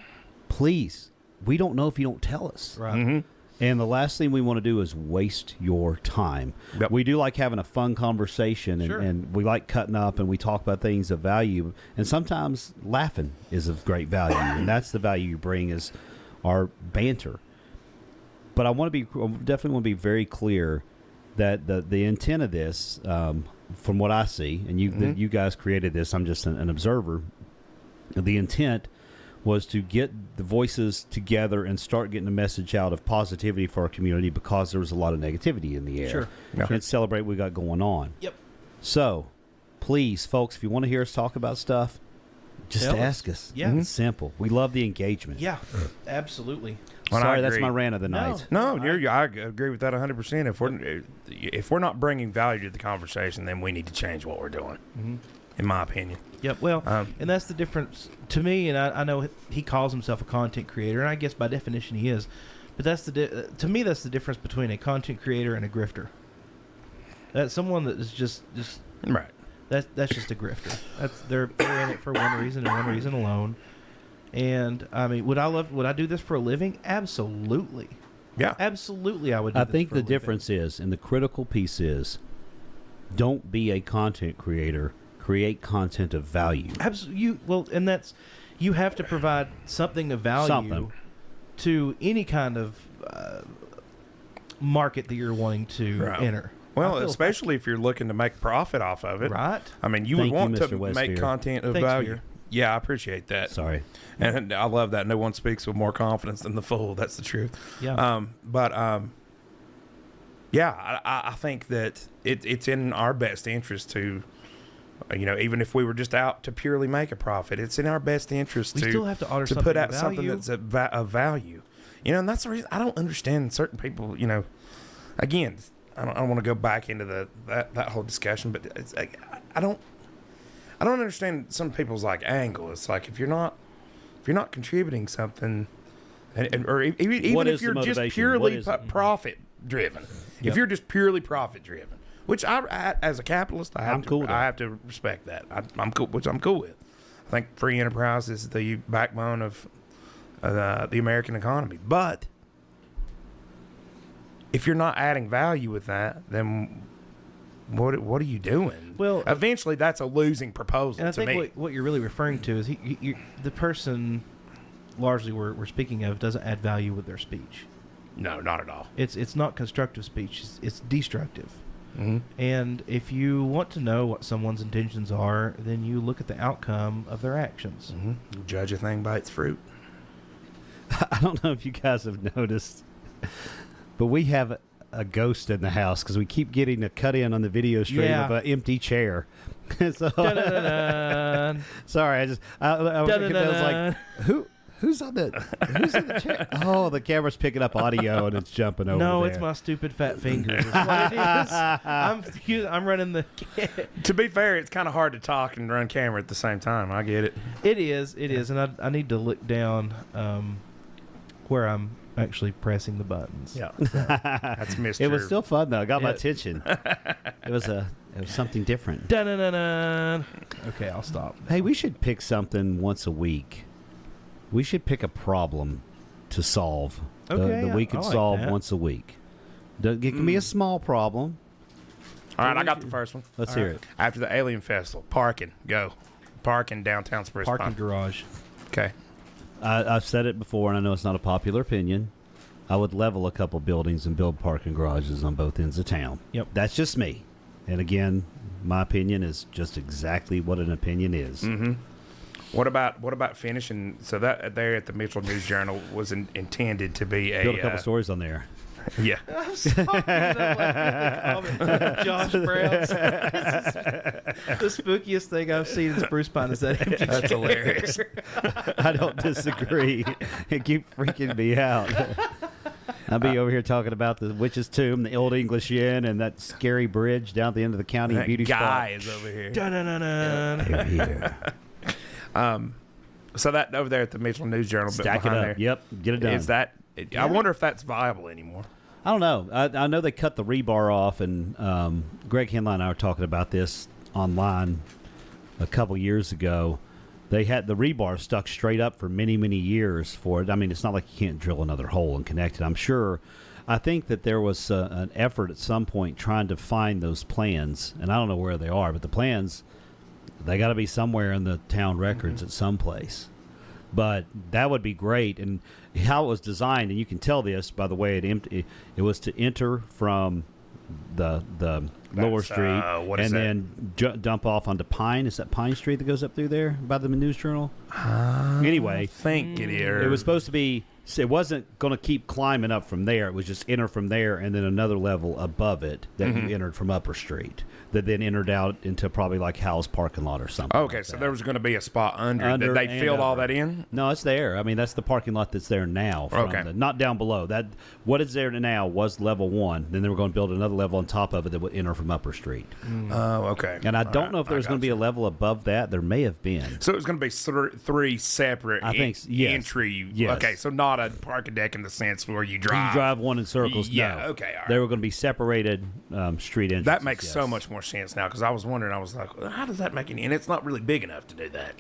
please, we don't know if you don't tell us. Right. Mm-hmm. And the last thing we want to do is waste your time. Yep. We do like having a fun conversation, and, Sure. and we like cutting up, and we talk about things of value. And sometimes laughing is of great value, and that's the value you bring is our banter. But I definitely want to be very clear that the intent of this, from what I see, and you guys created this, I'm just an observer. The intent was to get the voices together and start getting a message out of positivity for our community, because there was a lot of negativity in the air. Sure. Yeah. And celebrate what we got going on. Yep. So, please, folks, if you want to hear us talk about stuff, just Tell us. ask us. Yeah. It's simple. We love the engagement. Yeah, absolutely. Well, I Sorry, that's agree. my rant of the No. night. No, I agree with that 100%. If we're not bringing value to the conversation, then we need to change what we're doing, in my opinion. Yep. Well, Um, and that's the difference to me. And I know he calls himself a content creator, and I guess by definition he is. But that's to me that's the difference between a content creator and a grifter. That's someone that is just Right. that's just a grifter. They're in it for one reason and one reason alone. And I mean, would I do this for a living? Absolutely. Yeah. Absolutely, I would do I this think for the a living. difference is, and the critical piece is, don't be a content creator. Create content of value. Absolutely. And that's you have to provide something of value Something. to any kind of market that you're wanting to Right. enter. Well, I feel especially if you're looking to make profit off of it. right. I mean, you Thank would want you, to Mr. make Westphere. content of Thanks, value. Veer. Yeah, I appreciate that. Sorry. And I love that. No one speaks with more confidence than the fool. That's the truth. Yeah. Yeah, I think that it's in our best interest to, even if we were just out to purely make a profit, it's in our best interest We to still have to honor to something put of out something value. that's of value. And that's the reason I don't understand certain people. Again, I don't want to go back into that whole discussion, but it's like I don't understand some people's angle. It's like if you're not contributing something, or even What if is the you're just motivation? purely What is- profit driven, Yep. if you're just purely profit driven, which I as a capitalist, I'm cool with that. I have to respect that. I'm cool, which I'm cool with. I think free enterprise is the backbone of the American economy. But if you're not adding value with that, then what are you doing? Well, eventually that's a losing proposal And I to think me. what you're really referring to is the person largely we're speaking of doesn't add value with their speech. No, not at all. It's not constructive speech. It's destructive. Mm-hmm. And if you want to know what someone's intentions are, then you look at the outcome of their actions. Mm-hmm. You judge a thing by its fruit. I don't know if you guys have noticed, but we have a ghost in the house because we keep getting a cut in on the video stream Yeah. of an empty chair. So, Dun-dun-dun-dun. sorry, I was thinking, I was like, who's in the chair? Oh, the camera's picking up audio and it's jumping over. No, there. it's my stupid fat fingers. Is what it is. I'm running the. To be fair, it's kind of hard to talk and run camera at the same time. I get it. It is, and I need to look down where I'm actually pressing the buttons. Yeah, that's Mr. It was still fun though. It got my Yeah. attention. It was something different. Dun-dun-dun-dun. Okay, I'll stop. Hey, we should pick something once a week. We should pick a problem to solve Okay, that we I could like solve that. once a week. It can be a small problem. All right, I got the first one. Let's All hear right. it. After the Alien Festival, parking, go. Parking downtown Spruce Parking Pine. garage. Okay. I've said it before, and I know it's not a popular opinion. I would level a couple buildings and build parking garages on both ends of town. Yep. That's just me. And again, my opinion is just exactly what an opinion is. Mm-hmm. What about finishing? So that there at the Mitchell News Journal was intended to be Build a couple stories on there. Yeah. I'm sorry. Josh Brown's. The spookiest thing I've seen in Spruce Pine is that empty That's chair. hilarious. I don't disagree. It keep freaking me out. I'll be over here talking about the Witch's Tomb, the Old English Inn, and that scary bridge down at the end of the county That beauty guy spot. is over here. Dun-dun-dun-dun. They're here. So that over there at the Mitchell News Journal, bit Stack it behind up. there. Yep, get it done. Is that? I wonder if that's viable anymore. I don't know. I know they cut the rebar off, and Greg Henline and I were talking about this online a couple years ago. They had the rebar stuck straight up for many, many years for it. I mean, it's not like you can't drill another hole and connect it. I'm sure. I think that there was an effort at some point trying to find those plans, and I don't know where they are, but the plans, they got to be somewhere in the town records at some place. But that would be great. And how it was designed, and you can tell this by the way it was to enter from the lower street what is and then dump off onto Pine. Is that Pine Street that goes up through there by the News Journal? Anyway, I think it is. it was supposed to be. It wasn't going to keep climbing up from there. It was just enter from there and then another level above it that you entered from Upper Street. That then entered out into probably like Howell's parking lot or something. Okay, like so that. there was going to be a spot under that they and filled all over. that in. No, it's there. I mean, that's the parking lot that's there now. From Okay. not down below. That what is there now was level 1. Then they were going to build another level on top of it that would enter from Upper Street. Oh, okay. And I All don't right, know if there was I going to be got a level above that. There may have been. So it was going to be three separate I think yes. entry. Yes. Okay, so not a parking deck in the sense where you You drive. drive one in circles. Yeah, No. okay, all right. They were going to be separated street entrances. That makes so yes. much more sense now because I was wondering. I was like, well, how does that make any? And it's not really big enough to do that.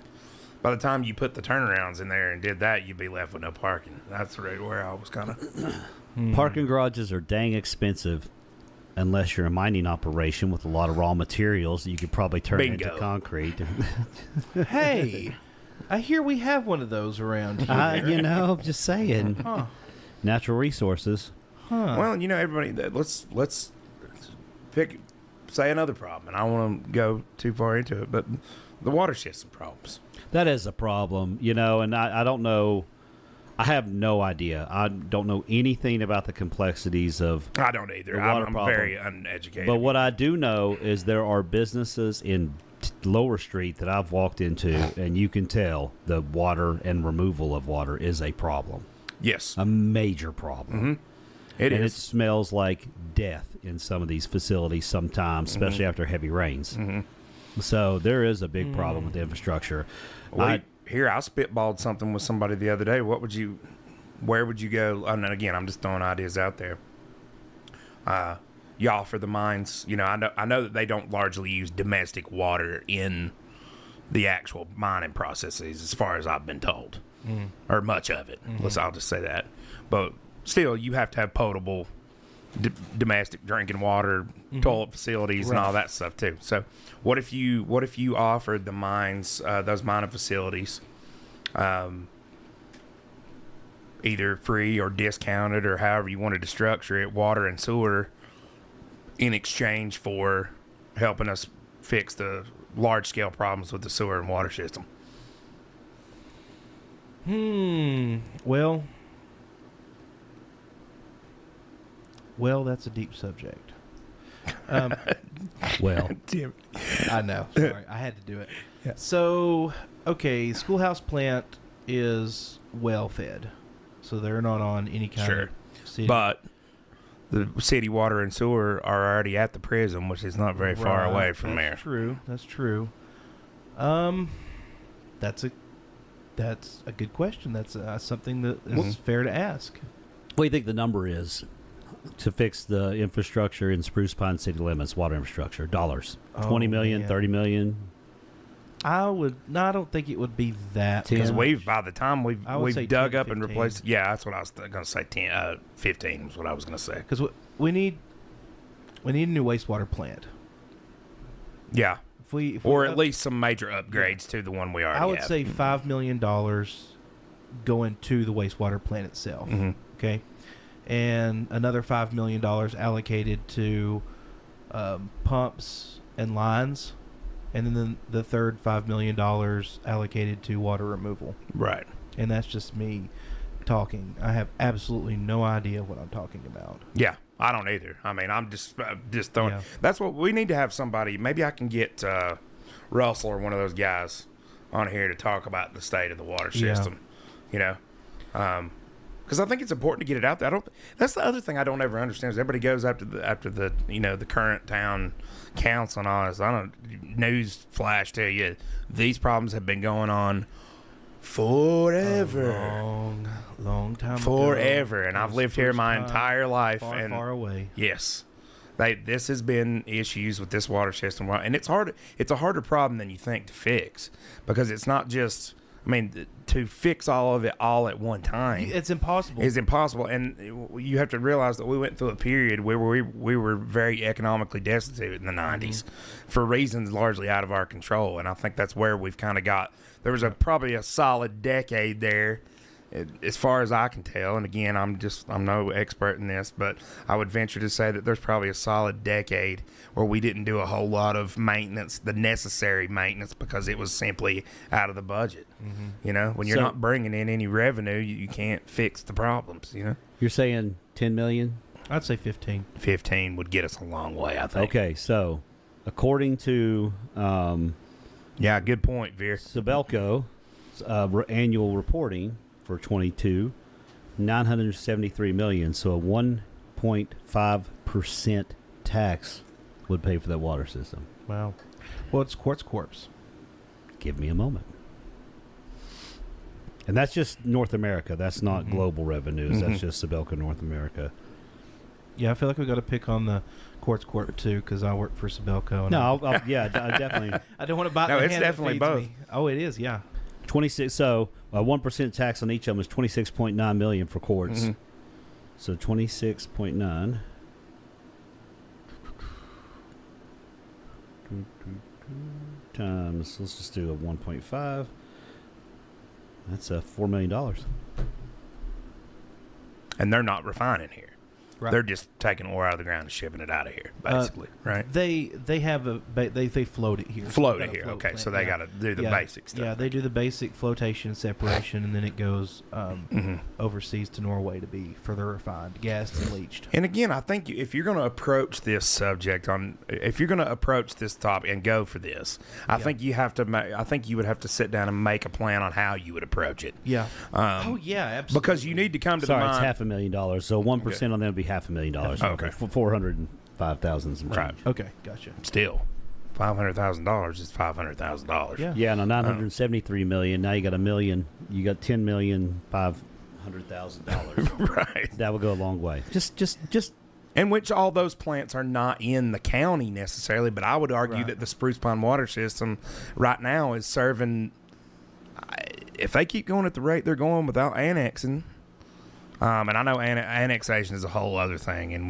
By the time you put the turnarounds in there and did that, you'd be left with no parking. That's right where I was kind of. Parking garages are dang expensive. Unless you're a mining operation with a lot of raw materials, you could probably turn it into Bingo. concrete. Hey, I hear we have one of those around here. You know, just saying. Huh. Natural resources. Well, you know, everybody. Let's say another problem, and I don't want to go too far into it, but the water system problems. That is a problem, you know, and I don't know. I have no idea. I don't know anything about the complexities of. I don't either. The water I'm problem. very uneducated. But what I do know is there are businesses in Lower Street that I've walked into, and you can tell the water and removal of water is a problem, yes, a major problem. it And it is. smells like death in some of these facilities sometimes, especially after heavy rains. So there is a big problem with the infrastructure. I spitballed something with somebody the other day. Where would you go? And again, I'm just throwing ideas out there. Y'all for the mines, you know, I know that they don't largely use domestic water in the actual mining processes, as far as I've been told, or much of it. I'll just say that. But still, you have to have potable domestic drinking water, toilet facilities, and all that stuff too. So, what if you offered the mines, those mining facilities, either free or discounted, or however you wanted to structure it, water and sewer, in exchange for helping us fix the large scale problems with the sewer and water system? Well, that's a deep subject. Well, I know. Sorry, I had to do it. Yeah. So, okay, schoolhouse plant is well fed, so they're not on any kind Sure. of city. But the city water and sewer are already at the prison, which is not very far Right, away from that's there. True. That's true. That's a good question. That's something that is fair to ask. what do you think the number is to fix the infrastructure in Spruce Pine city limits, water infrastructure? Dollars. Oh, 20 million, man. 30 million? I don't think it would be that. Ten. Because much. by the time I would say we've dug 10, up and 15. replaced. Yeah, that's what I was going to say. 15 was what I was going to say. Because we need a new wastewater plant. Yeah, If we or at least some major upgrades to the one we already I would have. say $5 million going to the wastewater plant itself. Okay, and another $5 million allocated to pumps and lines, and then the third $5 million allocated to water removal. Right. And that's just me talking. I have absolutely no idea what I'm talking about. Yeah, I don't either. I mean, I'm just throwing. Yeah. That's what we need to have somebody. Maybe I can get Russell or one of those guys on here to talk about the state of the water Yeah. system. You know, because I think it's important to get it out there. That's the other thing I don't ever understand is everybody goes after the the current town council and all this. I don't news flash tell you these problems have been going on forever, long time forever, ago. and I've lived here my entire life, far, far away. Yes, this has been issues with this water system, and it's hard. It's a harder problem than you think to fix because it's not just. I mean, to fix all of it all at one time, It's impossible. It's impossible, and you have to realize that we went through a period where we were very economically destitute in the 90s for reasons largely out of our control, and I think that's where we've kind of got. There was probably a solid decade there, as far as I can tell, and again, I'm no expert in this, but I would venture to say that there's probably a solid decade where we didn't do a whole lot of maintenance, the necessary maintenance, because it was simply out of the budget. When you're not bringing in any revenue, you can't fix the problems. You're saying 10 million? I'd say 15. 15 would get us a long way, I think. Okay, so according to yeah, good point, Veer. Sibelco annual reporting for 22, 973 million. So a 1.5% tax would pay for that water system. Wow. Well, it's Quartz Corps. Give me a moment. And that's just North America. That's not global revenues. That's just Sibelco North America. Yeah, I feel like we got to pick on the Quartz Corp too because I work for Sibelco. And No, yeah, definitely. I don't want to bite No, the it's hand that definitely feeds both. me. Oh, it is. Yeah. 26. So 1% tax on each of them is 26.9 million for Quartz. So 26.9 times. Let's just do a 1.5. That's $4 million. And they're not refining here. Right. They're just taking ore out of the ground and shipping it out of here, basically, right? They have they float it here. Float They've it got a here. float Okay, plant, so they yeah. got to do the Yeah, basic stuff. Yeah, they do the basic flotation separation, and then it goes overseas to Norway to be further refined, gassed, and leached. And again, I think if you're going to approach this subject if you're going to approach this topic and go for this, I think you have to. I think you would have to sit down and make a plan on how you would approach it. Yeah. Oh yeah, absolutely. Because you need to come to Sorry, the mind. it's $500,000. So 1% on that would be $500,000. Okay. 405,000 some Right. change. Okay, gotcha. Still, $500,000 is $500,000. Yeah. Yeah, no, 973 million. Now you got $1 million. You got $10,500,000. Right. That would go a long way. Just. In which all those plants are not in the county necessarily, but I would argue Right. that the Spruce Pine water system right now is serving. If they keep going at the rate they're going without annexing, and I know annexation is a whole other thing, and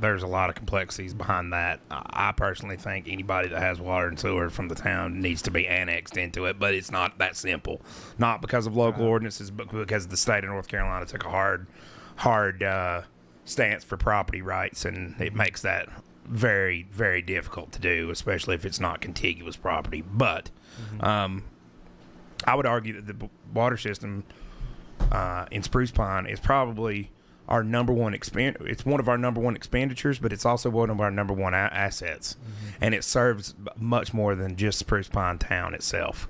there's a lot of complexities behind that. I personally think anybody that has water and sewer from the town needs to be annexed into it, but it's not that simple. Not because of local ordinances, but because the state of North Carolina took a hard stance for property rights, and it makes that very, very difficult to do, especially if it's not contiguous property. But I would argue that the water system in Spruce Pine is probably our number one it's one of our number one expenditures, but it's also one of our number one assets, and it serves much more than just Spruce Pine town itself.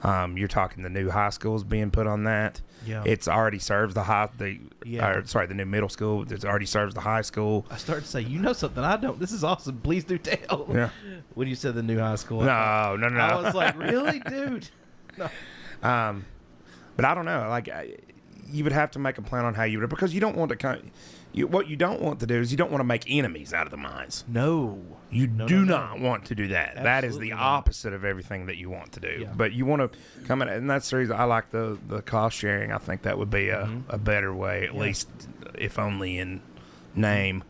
You're talking the new high schools being put on that. Yeah. It's already serves the new middle school. It already serves the high school. I started to say, you know something I don't. This is awesome. Please do tell. Yeah. When you said the new high school. No. I was like, really, dude? No. But I don't know. Like, you would have to make a plan on how you would, because you don't want to what you don't want to do is you don't want to make enemies out of the mines. No. You No, do no, not want to do that. Absolutely that is the not. opposite of everything that you want to do. Yeah. But you want to come in, and that's the reason I like the cost sharing. I think that would be a better way, at least if only in name.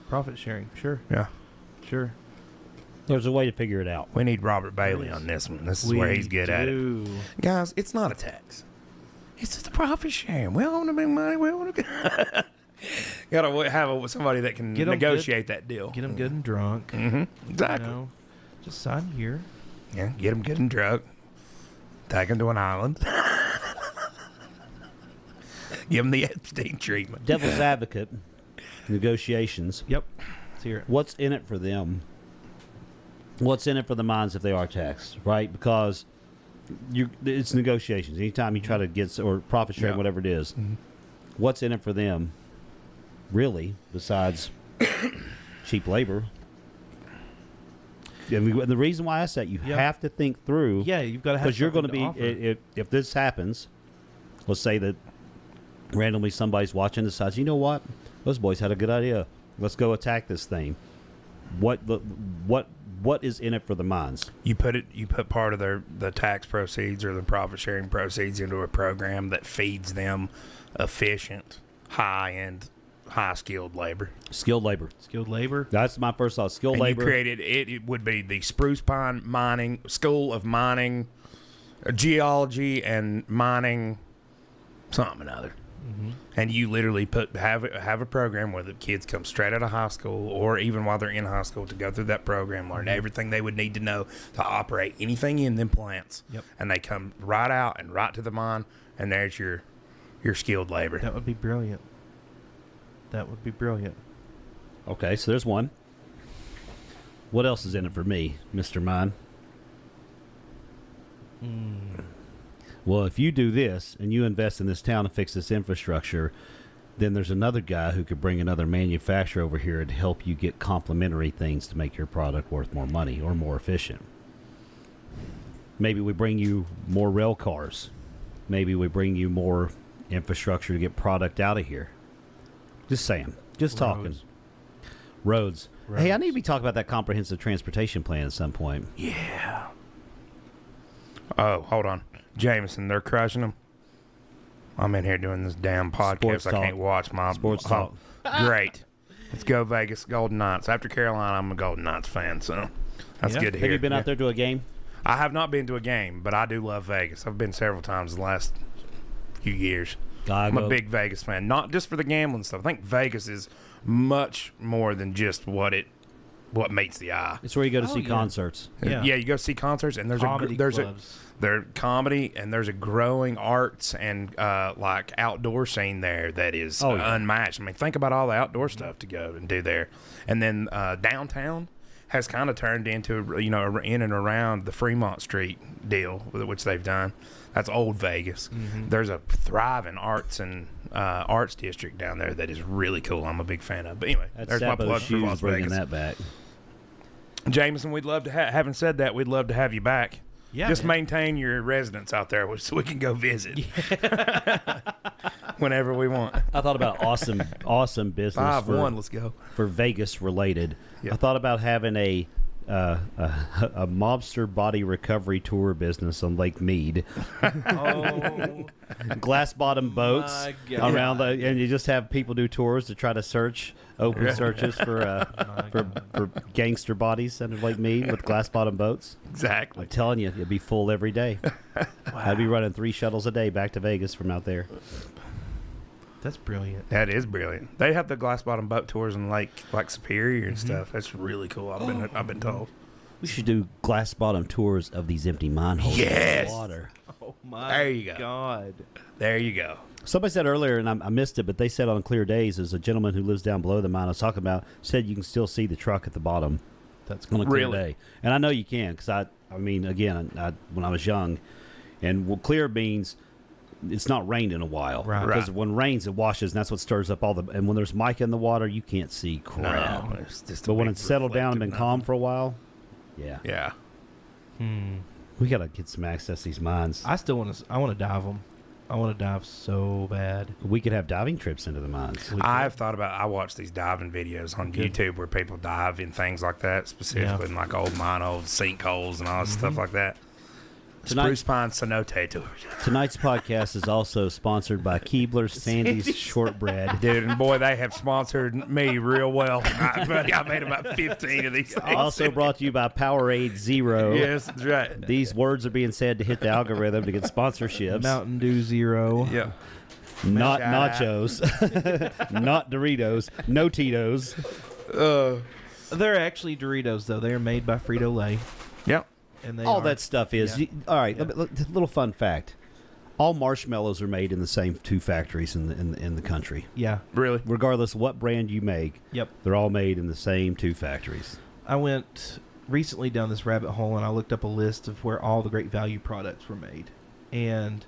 Profit sharing. Sure. Yeah. Sure. There's a way to figure it out. We need Robert Bailey on this one. This is where he's good at it. Guys, it's not a tax. It's just a profit sharing. We don't want to make money. We want to. Gotta have somebody that can negotiate that deal. Get them good and drunk. Exactly. You know, just sign here. Yeah, get them good and drunk. Take them to an island. Give them the Epstein treatment. Devil's advocate, negotiations. Yep. Let's hear it. What's in it for them? What's in it for the mines if they are taxed, right? Because it's negotiations. Anytime you try to get or profit sharing, Yeah. whatever it is, what's in it for them, really, besides cheap labor? And the reason why I said you have to think through. Yeah, you've got to have, because you're going to something be offer. if this happens. Let's say that randomly somebody's watching and decides, you know what, those boys had a good idea. Let's go attack this thing. What is in it for the mines? You put part of the tax proceeds or the profit sharing proceeds into a program that feeds them efficient, high skilled labor. Skilled labor. Skilled labor. That's my first thought. Skilled And labor. you created it would be the Spruce Pine Mining School of Mining, Geology and Mining, something or other. Mm-hmm. And you literally have a program where the kids come straight out of high school, or even while they're in high school, to go through that program, learn everything they would need to know to operate anything in them plants. Yep. And they come right out and right to the mine, and there's your skilled labor. That would be brilliant. That would be brilliant. Okay, so there's one. What else is in it for me, Mr. Mine? Well, if you do this and you invest in this town and fix this infrastructure, then there's another guy who could bring another manufacturer over here and help you get complementary things to make your product worth more money or more efficient. Maybe we bring you more rail cars. Maybe we bring you more infrastructure to get product out of here. Just saying. Just talking. Roads. Hey, I need to be talking about that comprehensive transportation plan at some point. Yeah. Oh, hold on. Jameson, they're crushing them. I'm in here doing this damn podcast. Sports I talk. can't watch my Sports talk. Great. Let's go Vegas Golden Knights. After Carolina, I'm a Golden Knights fan, so that's good to hear. Have you been out there to a game? I have not been to a game, but I do love Vegas. I've been several times the last few years. I'm a big Vegas fan, not just for the gambling stuff. I think Vegas is much more than just what meets the eye. It's where you go to see concerts. Yeah. You go see concerts, and there's comedy, and there's a growing arts and like outdoor scene there that is unmatched. I mean, think about all the outdoor stuff to go and do there, and then downtown has kind of turned into in and around the Fremont Street deal, which they've done. That's old Vegas. Mm-hmm. There's a thriving arts and arts district down there that is really cool. I'm a big fan of. But anyway, there's my plug for Las bringing Vegas. that back. Jameson, we'd love to having said that, we'd love to have you back. Yeah, just maintain your residence out there so we can go visit whenever we want. I thought about awesome business 5-1, let's go. For Vegas related. Yep. I thought about having a mobster body recovery tour business on Lake Mead. Oh, Glass bottom boats around and you just have people do tours to try to open searches for gangster bodies under Lake Mead with glass bottom boats. Exactly. I'm telling you, it'd be full every day. I'd be running 3 shuttles a day back to Vegas from out there. that's brilliant. That is brilliant. They have the glass bottom boat tours in Lake Superior and stuff. That's really cool. I've been told. We should do glass bottom tours of these empty mine holes. Yes. In the water. Oh my There you go. God. There you go. Somebody said earlier, and I missed it, but they said on clear days, there's a gentleman who lives down below the mine I was talking about, said you can still see the truck at the bottom That's on a clear Really? day. And I know you can, because I mean, again, when I was young, and clear means it's not rained in a while. Right. Because when it rains, it washes, and that's what stirs up and when there's mica in the water, you can't see crap. No, it's just a But when big it's settled down and been reflective calm nothing. for a while, yeah. Yeah. We got to get some access to these mines. I still want to. I want to dive them. I want to dive so bad. We could have diving trips into the mines. I've thought about. I watch these diving videos on YouTube where people dive in things like that, specifically in like old mine holes, sinkholes, and all that stuff like that. Spruce Pine Cenote tours. Tonight's podcast is also sponsored by Keebler's Sandy's Shortbread. Dude, and boy, they have sponsored me real well. I made about 15 of these things. Also brought to you by Powerade Zero. Yes, that's right. These words are being said to hit the algorithm to get sponsorships. Mountain Dew Zero. Yeah. Not Shout out. nachos. Not Doritos. No Tito's. They're actually Doritos though. They are made by Frito-Lay, Yep. and they All are, that stuff is. Yeah. All right, Yeah. little fun fact. All marshmallows are made in the same 2 factories in the country. Yeah. Really? Regardless of what brand you make, Yep. they're all made in the same 2 factories. I went recently down this rabbit hole and I looked up a list of where all the Great Value products were made, and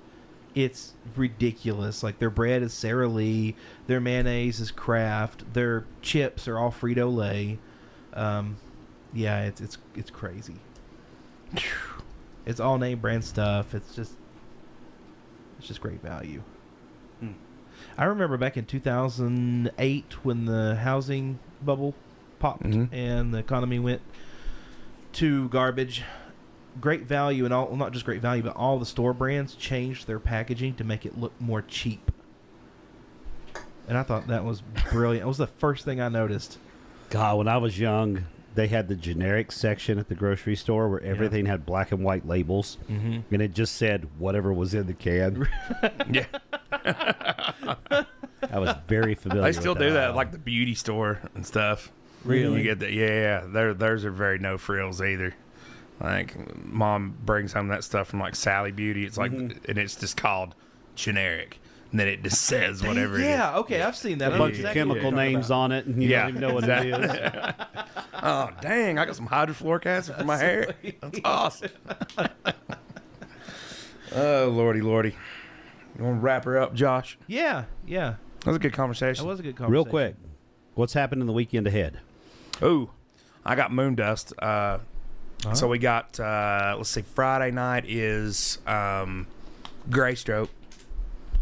It's ridiculous. Like, their bread is Sara Lee, their mayonnaise is Kraft, their chips are all Frito-Lay. Yeah, it's crazy. It's all name brand stuff. It's just great value. I remember back in 2008 when the housing bubble popped and the economy went to garbage. Great value and all, well, not just great value, but all the store brands changed their packaging to make it look more cheap. And I thought that was brilliant. It was the first thing I noticed. God, when I was young, they had the generic section at the grocery store where everything had black and white labels, and it just said whatever was in the can. Yeah. I was very familiar. They still with do that, like the beauty store and stuff. Really? You get that? Yeah. Theirs are very no frills either. Like, Mom brings home that stuff from like Sally Beauty. It's like, and it's just called generic. And then it just says whatever it is. Yeah, okay, I've seen that. a bunch of chemical names on it, and you don't even know what it is. Oh, dang. I got some hydrofluoric acid for my hair. That's awesome. Oh, lordy. You want to wrap her up, Josh? Yeah. That was a good conversation. That was a good conversation. Real quick, what's happening the weekend ahead? Ooh, I got moon dust. So we got, let's see, Friday night is Gray Stroke.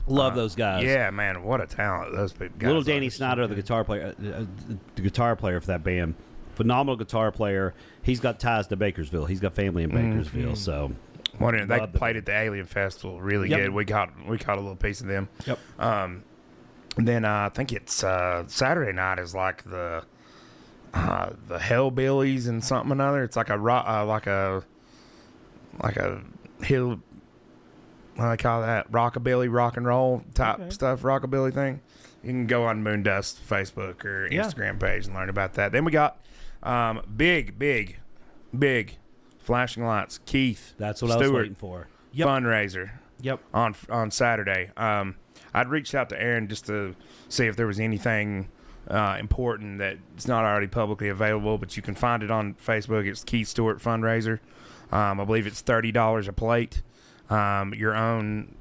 Love those guys. Yeah, man, what a talent those guys Little are. Danny Snyder, the guitar player for that band, phenomenal guitar player. He's got ties to Bakersville. He's got family in Bakersville, so. They played at the Alien Festival really good. We caught a little piece of them. Yep. Then I think it's Saturday night is like the Hellbillies and something another. It's like a hill. What do I call that? Rockabilly, rock and roll type stuff, rockabilly thing. You can go on Moondust Facebook or Instagram page and learn about that. Then we got big flashing lights. Keith, That's what I was waiting for. fundraiser. Yep. On Saturday. I'd reached out to Aaron just to see if there was anything important that's not already publicly available, but you can find it on Facebook. It's Keith Stewart fundraiser. I believe it's $30 a plate. Your own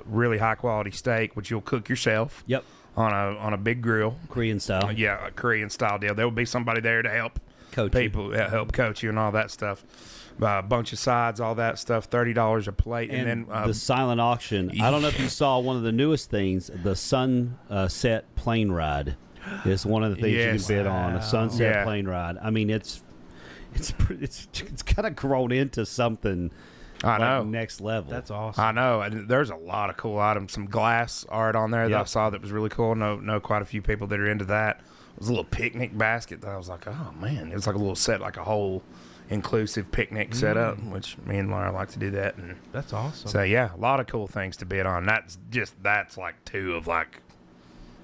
really high quality steak, which you'll cook yourself. Yep. On a big grill. Korean style. A Korean style deal. There will be somebody there to help Coach people, help coach you and all that stuff. A bunch of sides, all that stuff. $30 a plate, and then the silent auction. I don't know if you saw one of the newest things. The sunset plane ride is one of the things you can bid on. A sunset plane ride. I mean, it's kind of grown into something. I know. Like next level. That's awesome. I know. And there's a lot of cool items. Some glass art on there that I saw that was really cool. Know quite a few people that are into that. It was a little picnic basket that I was like, oh man, it's like a little set, like a whole inclusive picnic setup, which me and Laura like to do that. And That's awesome. so yeah, a lot of cool things to bid on. That's like two of like,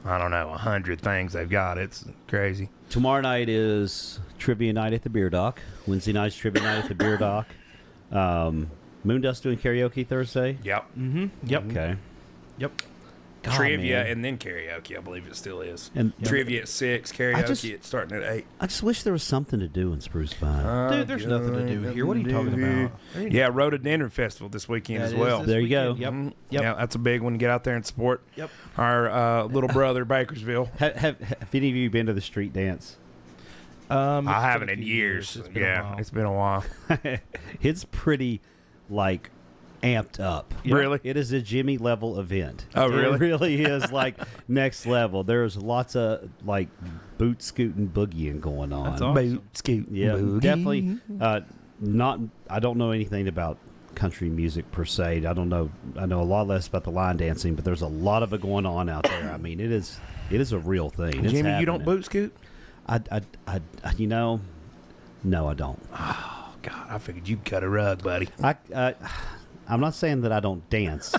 I don't know, 100 things they've got. It's crazy. Tomorrow night is trivia night at the Beer Dock. Wednesday night's trivia night at the Beer Dock. Moondust doing karaoke Thursday? Yep. Yep. Okay. Yep. God, Trivia man. and then karaoke, I believe it still is. And Trivia at 6, karaoke it's starting at 8. I just wish there was something to do in Spruce Pine. Dude, there's nothing to do here. What are you talking about? Yeah, Rhododendron Festival this weekend as That is well. this There you go. weekend. Yep. Yeah, that's a big one. Get out there and support Yep. our little brother Bakersville. Have any of you been to the street dance? I It's haven't been in a few years. It's been a while. It's been a while. It's pretty, like, amped up. Really? It is a Jimmy level event. Oh, really? It really is, like, next level. There's lots of, like, boot scooting boogieing going on. That's awesome. Boot scoot Yeah, boogie. definitely. I don't know anything about country music per se. I know a lot less about the line dancing, but there's a lot of it going on out there. I mean, it is a real thing. It's Jimmy, you don't happening. boot scoot? No, I don't. Oh God, I figured you'd cut a rug, buddy. I'm not saying that I don't dance.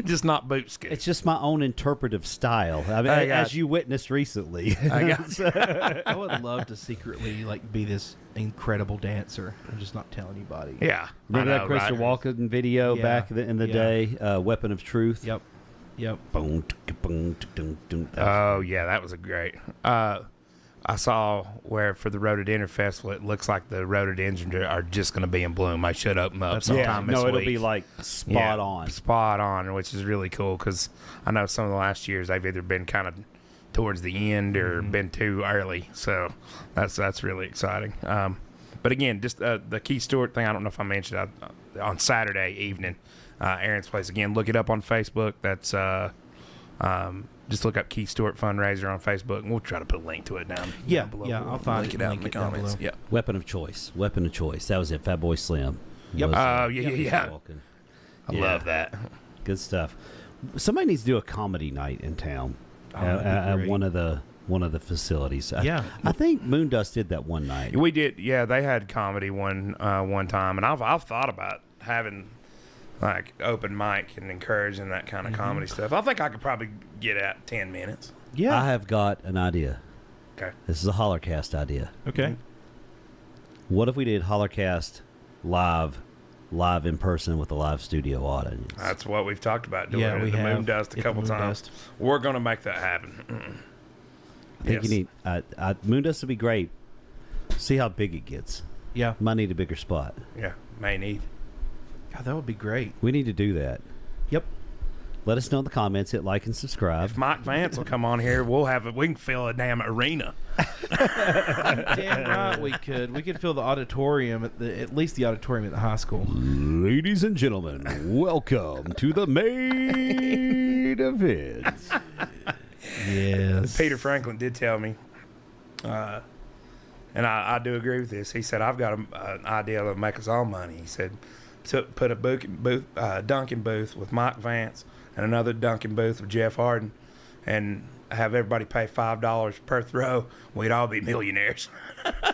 Just not boot scoot. It's just my own interpretive style. I mean, I got as you witnessed recently. I got I would love to secretly be this incredible dancer and just not tell anybody. Yeah, Remember I that know, Christopher right? Walken video Yeah. back in the Yeah. day? Weapon of Truth. Yep. Yep. Boom, boom, dun, dun. Oh yeah, that was a great. I saw where for the Rhododendron Festival, it looks like the rhododendrons are just going to be in bloom. I should open up sometime this week. it'll be like spot on, which is really cool because I know some of the last years they've either been kind of towards the end or been too early. So that's really exciting. But again, just the Keith Stewart thing, I don't know if I mentioned on Saturday evening, Aaron's Place. Again, look it up on Facebook. That's just look up Keith Stewart Fundraiser on Facebook, and we'll try to put a link to it down below. Yeah, I'll find link it. it out Link in the it down comments. below. Yeah. Weapon of choice. That was it. Fatboy Slim. Yep. Was, yeah. I love that. Good stuff. Somebody needs to do a comedy night in town that'd be at great. one of the facilities. Yeah. I think Moondust did that one night. We did. Yeah, they had comedy one time, and I've thought about having like open mic and encouraging that kind of comedy stuff. I think I could probably get out 10 minutes. Yeah. I have got an idea. Okay. This is a Hollercast idea. Okay. What if we did Hollercast live in person with a live studio audience? That's what we've talked about doing. Yeah, at we the have. Moondust a At couple the times. Moondust. We're going to make that happen. I think Yes. you need Moondust would be great. See how big it gets. Yeah. Might need a bigger spot. Yeah, may need. God, that would be great. We need to do that. Yep. Let us know in the comments. Hit like and subscribe. If Mike Vance will come on here, we can fill a damn arena. Damn right we could. We could fill the auditorium at least the auditorium at the high school. Ladies and gentlemen, welcome to the main event. Yes. Peter Franklin did tell me, and I do agree with this. He said, I've got an idea that'll make us all money. He said, put a Dunkin' booth with Mike Vance and another Dunkin' booth with Jeff Harden and have everybody pay $5 per throw. We'd all be millionaires.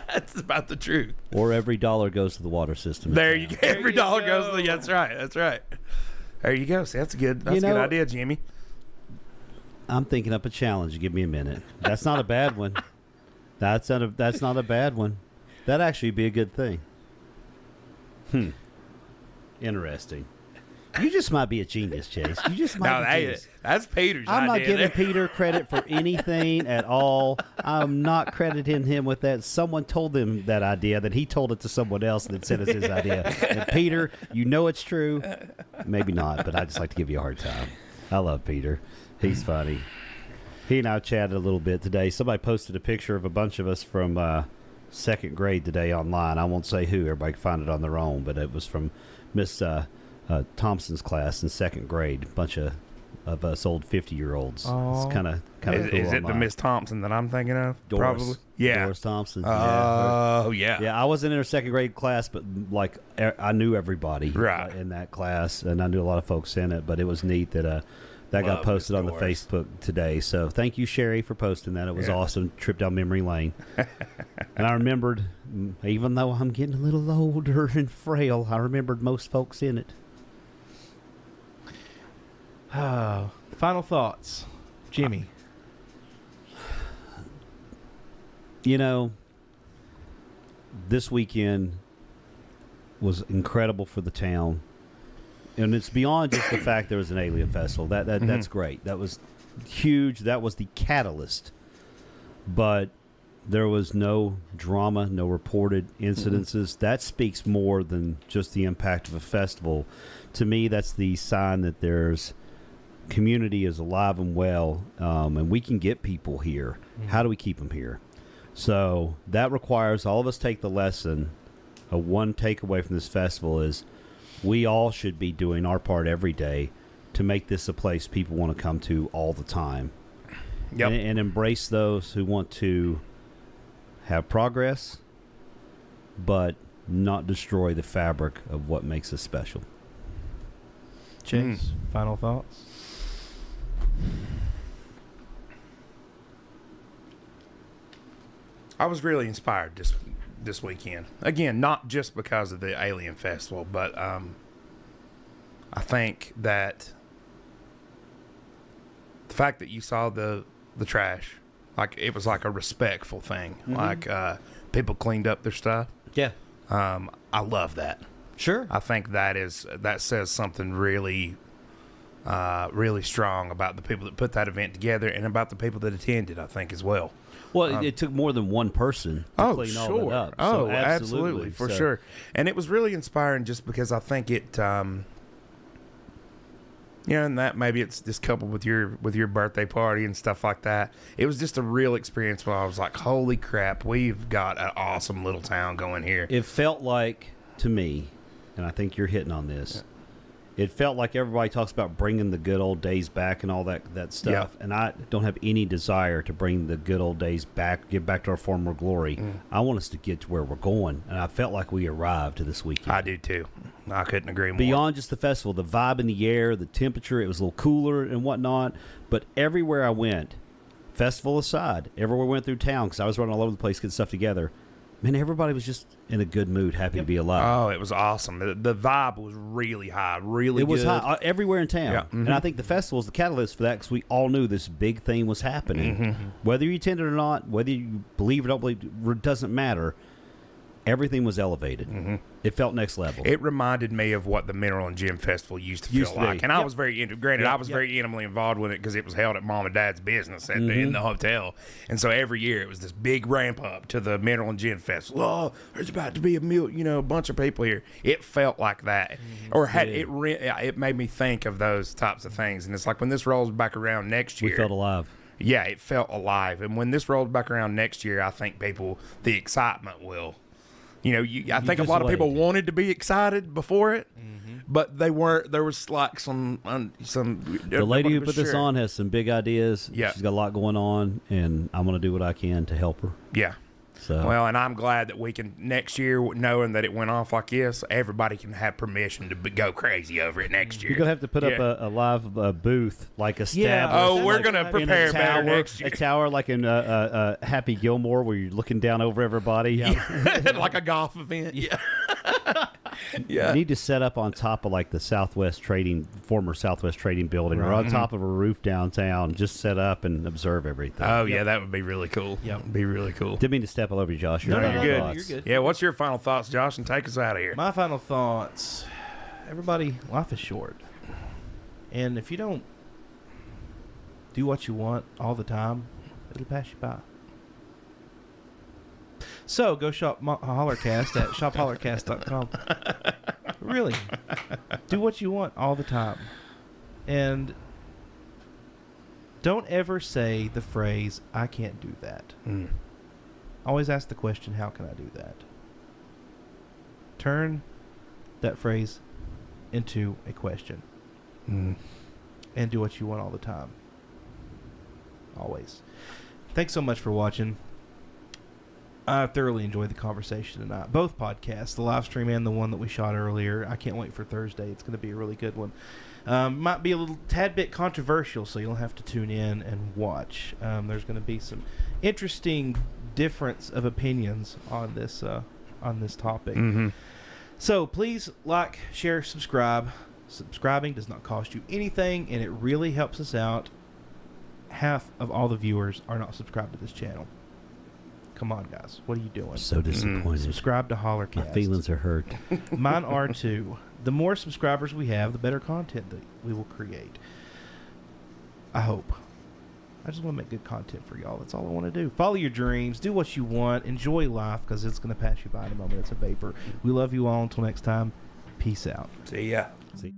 That's about the truth. Or every dollar goes to the water system. There you go. Every you dollar go. goes to that's right. That's right. There you go. See, that's a good You know- idea, Jimmy. I'm thinking up a challenge. Give me a minute. That's not a bad one. That's not a bad one. That'd actually be a good thing. Interesting. You just might be a genius, Chase. You just might be a genius. That's Peter's I'm not idea giving there. Peter credit for anything at all. I'm not crediting him with that. Someone told him that idea, that he told it to someone else and then said it's his idea. And Peter, you know it's true. Maybe not, but I just like to give you a hard time. I love Peter. He's funny. He and I chatted a little bit today. Somebody posted a picture of a bunch of us from second grade today online. I won't say who. Everybody can find it on their own, but it was from Miss Thompson's class in second grade. A bunch of us old 50-year-olds. It's kind of cool. Is it the online. Miss Thompson that I'm thinking of? Doris. Probably. Yeah. Doris Thompson. Oh, yeah. Yeah, I wasn't in her second grade class, but like I knew everybody Right. in that class, and I knew a lot of folks in it. But it was neat that that got Love posted Miss on the Doris. Facebook today. So thank you, Sherry, for posting that. It was Yeah. awesome. Trip down memory lane. And I remembered, even though I'm getting a little older and frail, I remembered most folks in it. Final thoughts, Jimmy. You know, this weekend was incredible for the town. And it's beyond just the fact there was an alien festival. That's great. That was huge. That was the catalyst. But there was no drama, no reported incidences. That speaks more than just the impact of a festival. To me, that's the sign that there's community is alive and well, and we can get people here. How do we keep them here? So that requires all of us take the lesson. One takeaway from this festival is we all should be doing our part every day to make this a place people want to come to all the time. Yep. And embrace those who want to have progress, but not destroy the fabric of what makes us special. Chase, final thoughts? I was really inspired this weekend. Again, not just because of the Alien Festival, but I think that the fact that you saw the trash, like it was like a respectful thing. Like people cleaned up their stuff. Yeah. I love that. Sure. I think that says something really really strong about the people that put that event together and about the people that attended, I think, as well. Well, it took more than one person to clean all that up. Oh, So absolutely, for sure. And it was really inspiring just because I think it, and that maybe it's just coupled with your birthday party and stuff like that. It was just a real experience where I was like, holy crap, we've got an awesome little town going here. It felt like, to me, and I think you're hitting on this, it felt like everybody talks about bringing the good old days back and all that stuff. And I don't have any desire to bring the good old days back, get back to our former glory. I want us to get to where we're going. And I felt like we arrived this weekend. I do too. I couldn't agree more. Beyond just the festival, the vibe in the air, the temperature, it was a little cooler and whatnot. But everywhere I went, festival aside, everywhere I went through town, because I was running all over the place getting stuff together, man, everybody was just in a good mood, happy to be alive. Oh, it was awesome. The vibe was really high, really good. It was high everywhere in town. Yeah. Mm-hmm. And I think the festival is the catalyst for that because we all knew this big thing was happening. Mm-hmm. Whether you attended or not, whether you believe or don't believe, it doesn't matter. Everything was elevated. Mm-hmm. It felt next level. It reminded me of what the Mineral and Gem Festival used to feel like. And I was very, granted, I was very intimately involved with it because it was held at Mom and Dad's business in the hotel. And so every year it was this big ramp up to the Mineral and Gem Festival. Oh, there's about to be a bunch of people here. It felt like that. Or it made me think of those types of things. And it's like when this rolls back around next year. We felt alive. Yeah, it felt alive. And when this rolls back around next year, I think the excitement will. I think a lot of people wanted to be excited before it, but they weren't. There was like some. The lady who put this on has some big ideas. Yeah. She's got a lot going on, and I'm going to do what I can to help her. Yeah. So. Well, and I'm glad that we can next year, knowing that it went off like this, everybody can have permission to go crazy over it next year. You're gonna have to put up a live booth, like a stab. Yeah. Oh, we're gonna prepare better next year. A tower like in Happy Gilmore, where you're looking down over everybody. Yeah. Like a golf event. Yeah. You need to set up on top of like the former Southwest Trading building, or on top of a roof downtown. Just set up and observe everything. Oh yeah, that would be really cool. Yep. Be really cool. Didn't mean to step all over you, Josh. No, you're good. You're good. Yeah, what's your final thoughts, Josh, and take us out of here? My final thoughts. Everybody, life is short. And if you don't do what you want all the time, it'll pass you by. So go shop Hollercast at shophollercast.com. Really. Do what you want all the time. And don't ever say the phrase, I can't do that. Always ask the question, how can I do that? Turn that phrase into a question. And do what you want all the time. Always. Thanks so much for watching. I thoroughly enjoyed the conversation tonight. Both podcasts, the live stream and the one that we shot earlier. I can't wait for Thursday. It's going to be a really good one. Might be a little tad bit controversial, so you'll have to tune in and watch. There's going to be some interesting difference of opinions on this topic. So please like, share, subscribe. Subscribing does not cost you anything, and it really helps us out. Half of all the viewers are not subscribed to this channel. Come on, guys. What are you doing? So disappointed. Subscribe to Hollercast. My feelings are hurt. Mine are too. The more subscribers we have, the better content that we will create. I hope. I just want to make good content for y'all. That's all I want to do. Follow your dreams. Do what you want. Enjoy life, because it's going to pass you by in a moment. It's a vapor. We love you all. Until next time, peace out. See ya. See.